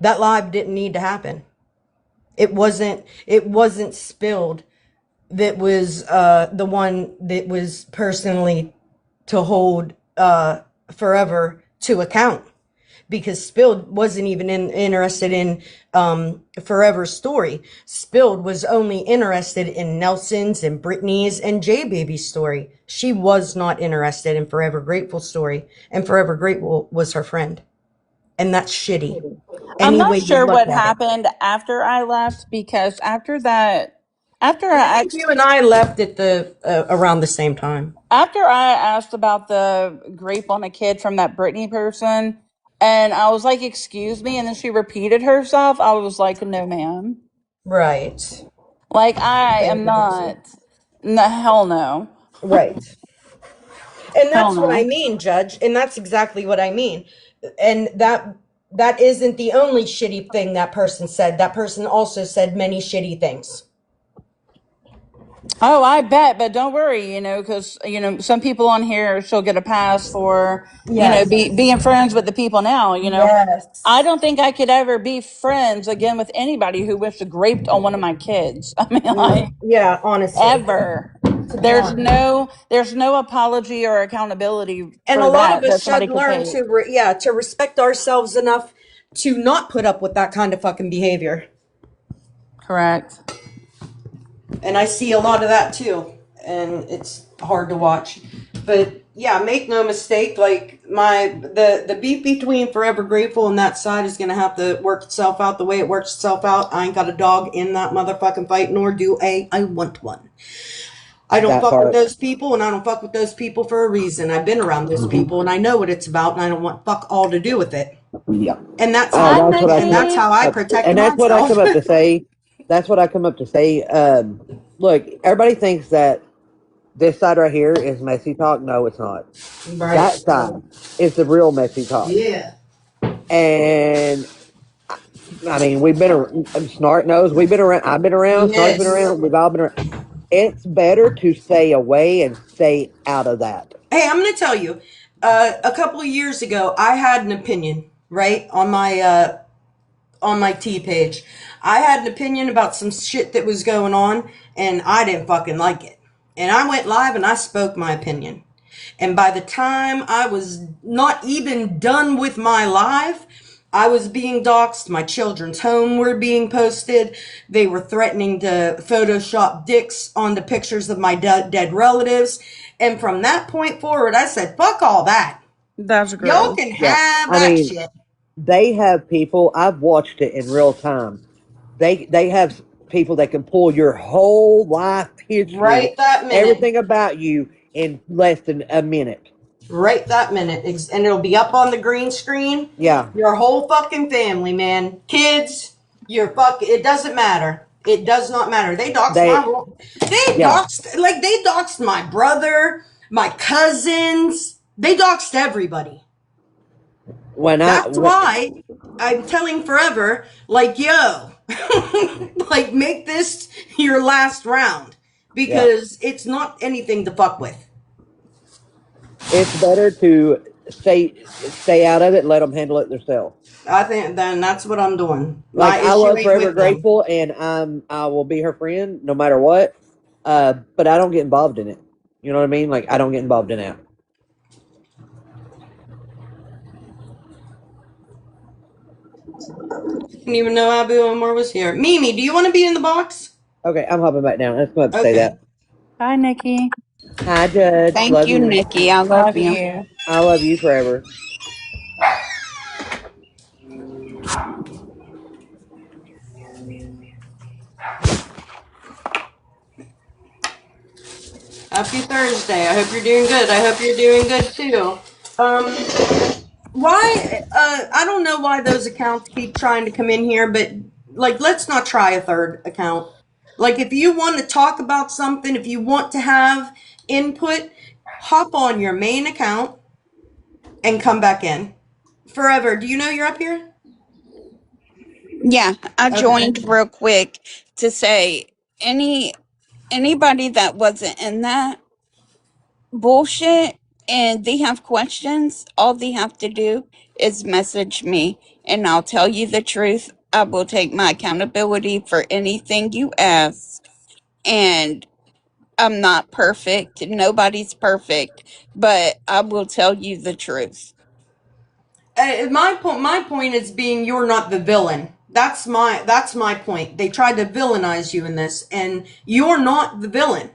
That live didn't need to happen. It wasn't Spilled that was the one that was personally to hold Forever to account. Because Spilled wasn't even interested in Forever's story. Spilled was only interested in Nelson's and Brittany's and J Baby's story. She was not interested in Forever Grateful's story, and Forever Grateful was her friend, and that's shitty. I'm Any not way you sure look what at it. happened after I left because after I I think you and I left at the around the same time. after I asked about the grape on a kid from that Brittany person, and I was like, "Excuse me," and then she repeated herself. I was like, "No, ma'am. Right. Like I Same am person. not. No, hell no, Right. And hell that's what I no." mean, Judge. And that's exactly what I mean. And that isn't the only shitty thing that person said. That person also said many shitty things. Oh, I bet, but don't worry, because some people on here she'll get a pass for Yes. being friends with the people now. I Yes. don't think I could ever be friends again with anybody who wished to graped on one of my kids. I mean, like Yeah, honestly. ever. To be There's honest. no apology or accountability And a for lot of that us somebody should could learn take. to, to respect ourselves enough to not put up with that kind of fucking behavior. Correct. And I see a lot of that too, and it's hard to watch. But yeah, make no mistake, like the beef between Forever Grateful and that side is gonna have to work itself out the way it works itself out. I ain't got a dog in that motherfucking fight, nor do I want one. I don't That fuck with part. those people, and I don't fuck with those people for a reason. I've been around those Hmm. people, and I know what it's about, and I don't want fuck all to do with it. Yeah. And Hi, that's Nikki. how I protect And that's what I myself. come up to say. That's what I come up to say. Look, everybody thinks that this side right here is messy talk. No, it's not. Right. That side is the real messy talk. Yeah. And I mean, we've been around, Snart knows we've been around. I've been around. Snart's been Yes. around. We've all been around. It's better to stay away and stay out of that. Hey, I'm going to tell you. A couple of years ago, I had an opinion, right, on my T page. I had an opinion about some shit that was going on, and I didn't fucking like it. And I went live and I spoke my opinion. And by the time I was not even done with my live, I was being doxxed. My children's home were being posted. They were threatening to Photoshop dicks onto pictures of my dead relatives. And from that point forward, I said, fuck all that. That's Y'all gross. can Yeah. have I that mean, shit. they have people. I've watched it in real time. They have people that can pull your whole life history, Right that minute. everything about you in less than a minute. Right that minute. And it'll be up on the green screen. Yeah. Your whole fucking family, man. Kids, it doesn't matter. It does not matter. They. They Yeah. doxed my brother, my cousins. They doxed everybody. When I. That's why I'm telling Forever, like, yo, like, make this your last round. Yeah. Because it's not anything to fuck with. It's better to stay out of it and let them handle it themselves. I think then that's what I'm doing. Like My I issue love ain't Forever with them. Grateful, and I will be her friend no matter what. But I don't get involved in it. You know what I mean? Like I don't get involved in it. Didn't even know Abu Omar was here. Mimi, do you want to be in the box? Okay, I'm hopping back down. I just wanted to say Okay. that. Bye, Nikki. Hi, Judge. Thank Love you, you. Nikki. I love Love you. you. I love you forever. Happy Thursday. I hope you're doing good. I hope you're doing good too. Um, why? I don't know why those accounts keep trying to come in here, but like, let's not try a third account. Like, if you want to talk about something, if you want to have input, hop on your main account and come back in. Forever. Do you know you're up here? Yeah, I Okay. joined real quick to say anybody that wasn't in that bullshit and they have questions, all they have to do is message me and I'll tell you the truth. I will take my accountability for anything you ask. And I'm not perfect. Nobody's perfect, but I will tell you the truth. My point is being you're not the villain. That's my point. They tried to villainize you in this, and you're not the villain.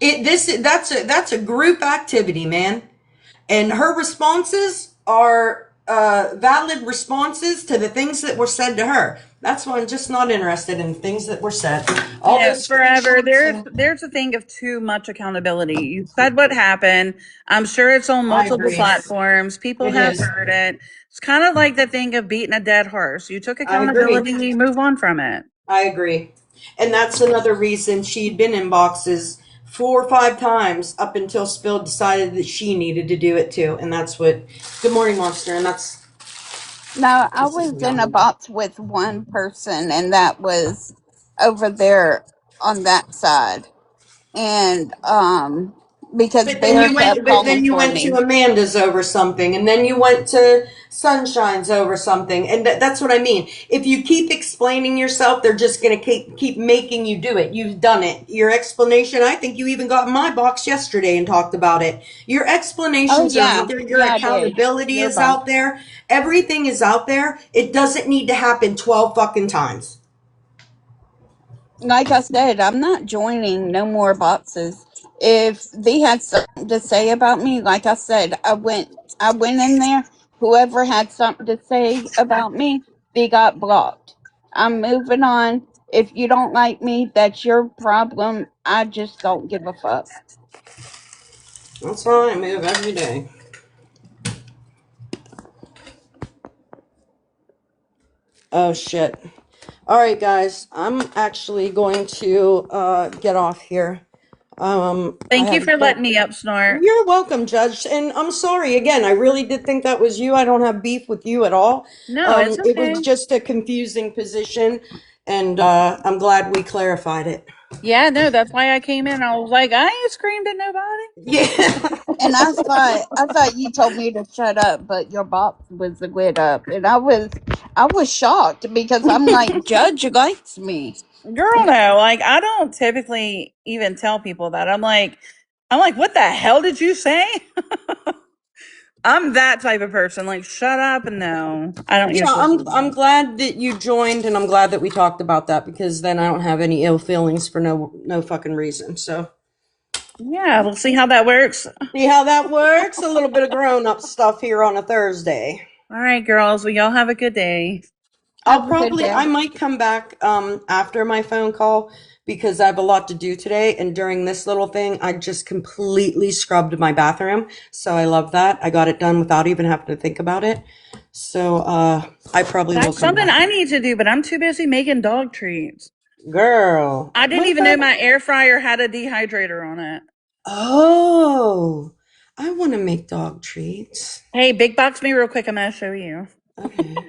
That's a group activity, man. And her responses are valid responses to the things that were said to her. That's why I'm just not interested in things that were said. All those Forever. screenshots. There's a thing of too much accountability. You said what happened. I'm sure it's on I multiple agree. platforms. People It have is. heard it. It's kind of like the thing of beating a dead horse. You took I agree. accountability, move on from it. I agree. And that's another reason she'd been in boxes 4 or 5 times up until Spill decided that she needed to do it too. And that's what. Good morning, Monster. And that's. No, I This is was in a young. box with one person, and that was over there on that side. And because But then Bear you kept went. But calling then you for went to me. Amanda's over something, and then you went to Sunshine's over something, and that's what I mean. If you keep explaining yourself, they're just gonna keep making you do it. You've done it. Your explanation. I think you even got in my box yesterday and talked about it. Your Oh explanations are yeah, out there. Your yeah, I did. accountability Your is box. out there. Everything is out there. It doesn't need to happen 12 fucking times. Like I said, I'm not joining no more boxes. If they had something to say about me, like I said, I went in there. Whoever had something to say about me, they got blocked. I'm moving on. If you don't like me, that's your problem. I just don't give a fuck. That's why I move every day. Oh shit. All right, guys. I'm actually going to get off here. I Thank you have. for letting me up, Snort. You're welcome, Judge. And I'm sorry again. I really did think that was you. I don't have beef with you at all. No, it's It was okay. just a confusing position, and I'm glad we clarified it. Yeah, no, that's why I came in. I was like, I ain't screamed at nobody. Yeah. And I thought you told me to shut up, but your box was lit up, and I was shocked because I'm like, Judge likes me. Girl, no, like I don't typically even tell people that. I'm like, what the hell did you say? I'm that type of person. Like, shut up and no. I don't Yeah, usually do I'm that. glad that you joined, and I'm glad that we talked about that because then I don't have any ill feelings for no fucking reason. So Yeah, we'll see how that works. see how that works. A little bit of grown up stuff here on a Thursday. All right, girls. Well, y'all have a good day. Have a good day. I might come back after my phone call because I have a lot to do today. And during this little thing, I just completely scrubbed my bathroom. So I love that. I got it done without even having to think about it. So I probably will That's come something back. I need to do, but I'm too busy making dog treats. Girl, I didn't what even know about? my air fryer had a dehydrator on it. Oh, I want to make dog treats. Hey, big box me real quick. I'm going to show you. Okay,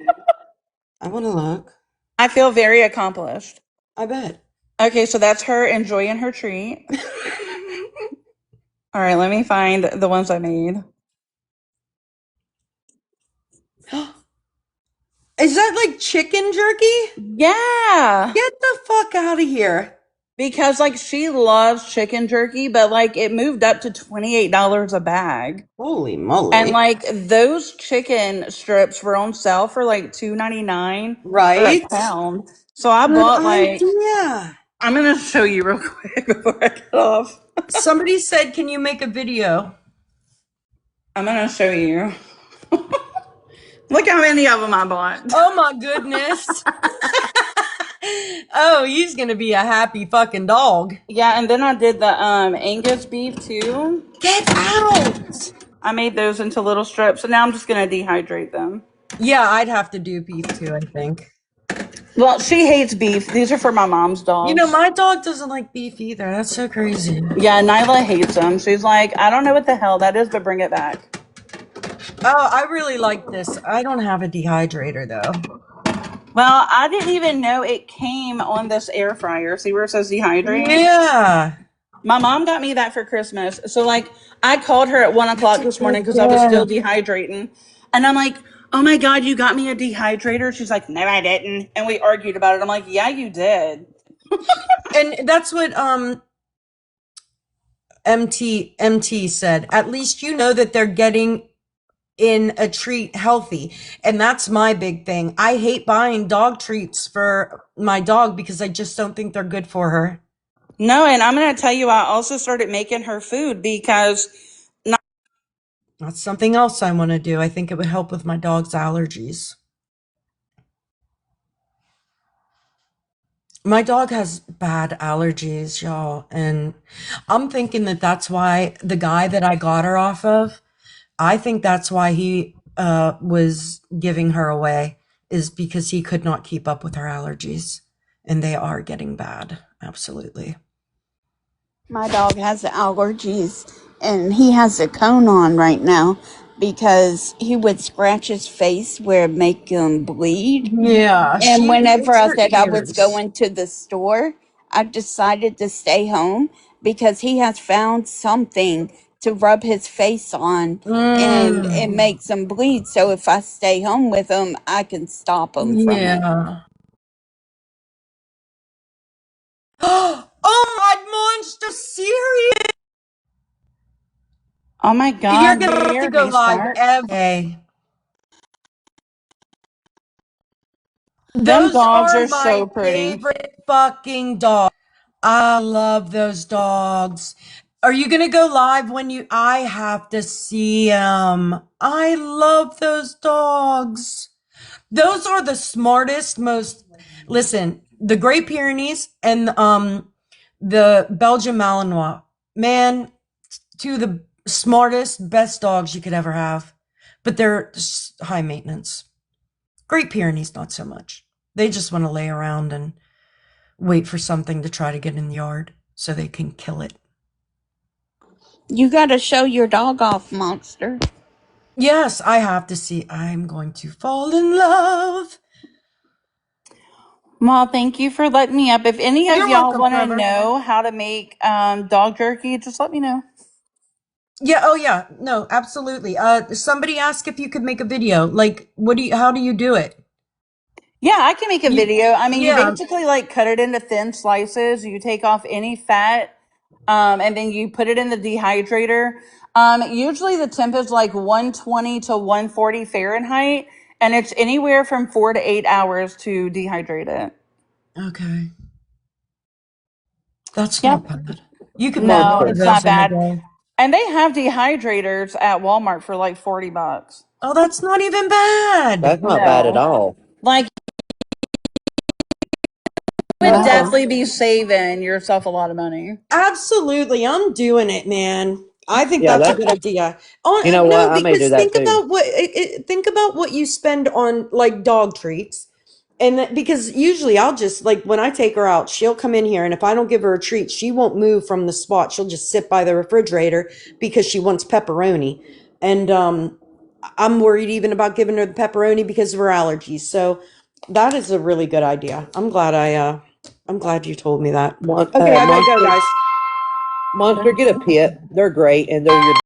I want to look. I feel very accomplished. I bet. Okay, so that's her enjoying her treat. All right, let me find the ones I made. Is that like chicken jerky? Yeah. Get the fuck out of here. because like she loves chicken jerky, but like it moved up to $28 a bag. Holy And moly. like those chicken strips were on sale for like $2.99 or a Right? pound. So I Good bought like, idea. I'm gonna show you real quick before I get off. Somebody said, can you make a video? I'm gonna show you. Look how many of them I bought. Oh my goodness. Oh, he's gonna be a happy fucking dog. Yeah, and then I did the Angus beef too. Get out. I made those into little strips, and now I'm just gonna dehydrate them. Yeah, I'd have to do beef too, I think. Well, she hates beef. These are for my mom's dogs. You know, my dog doesn't like beef either. That's so crazy. Yeah, Nyla hates them. She's like, I don't know what the hell that is, but bring it back. Oh, I really like this. I don't have a dehydrator though. Well, I didn't even know it came on this air fryer. See where it says dehydrate? Yeah. My mom got me that for Christmas. So, like, I called her at 1 o'clock this morning because I was still dehydrating. And I'm like, oh my God, you got me a dehydrator? She's like, no, I didn't. And we argued about it. I'm like, yeah, you did. And that's what MT said. At least you know that they're getting in a treat healthy. And that's my big thing. I hate buying dog treats for my dog because I just don't think they're good for her. No, and I'm going to tell you, I also started making her food because That's something else I want to do. I think it would help with my dog's allergies. My dog has bad allergies, y'all. And I'm thinking that that's why the guy that I got her off of, I think that's why he was giving her away, is because he could not keep up with her allergies. And they are getting bad. Absolutely. My dog has allergies and he has a cone on right now because he would scratch his face where it make him bleed. Yeah, And whenever it's I her said I was ears. going to the store, I decided to stay home because he has found something to rub his face on and it Mm, makes him bleed. So if I stay home with him, I can stop him from it. yeah. Oh my monster serious. oh my You're God, gonna you have to heard go me, live Spark. every day. Them Those dogs are are so my pretty. favorite fucking dogs. I love those dogs. Are you gonna go live when you? I have to see them. I love those dogs. Those are the smartest, most. Listen, the Great Pyrenees and the Belgian Malinois. Man, two of the smartest, best dogs you could ever have. But they're high maintenance. Great Pyrenees, not so much. They just want to lay around and wait for something to try to get in the yard so they can kill it. You got to show your dog off, Monster. Yes, I have to see. I'm going to fall in love. Well, thank you for letting me up. If any of You're y'all welcome, want to Trevor. know how to make dog jerky, just let me know. Yeah, oh yeah. No, absolutely. Somebody asked if you could make a video. Like, how do you do it? Yeah, I can make a You video. I mean, you Yeah. basically like cut it into thin slices. You take off any fat, and then you put it in the dehydrator. Usually the temp is like 120 to 140 Fahrenheit, and it's anywhere from 4 to 8 hours to dehydrate it. Okay. That's Yep. not bad. You could make No, one of it's those not in a bad. day. And they have dehydrators at Walmart for like $40. Oh, that's not even bad. That's not bad at No. all. Like, you would No. definitely be saving yourself a lot of money. Absolutely. I'm doing it, man. I think Yeah, that's a that. good idea. Oh, You know no, what? I may do because that too. think about what you spend on like dog treats. And because usually I'll just like when I take her out, she'll come in here and if I don't give her a treat, she won't move from the spot. She'll just sit by the refrigerator because she wants pepperoni. And I'm worried even about giving her the pepperoni because of her allergies. So that is a really good idea. I'm glad you told me that. Okay, I gotta go, Monster, guys. Monster, get a pit. They're great, and they're your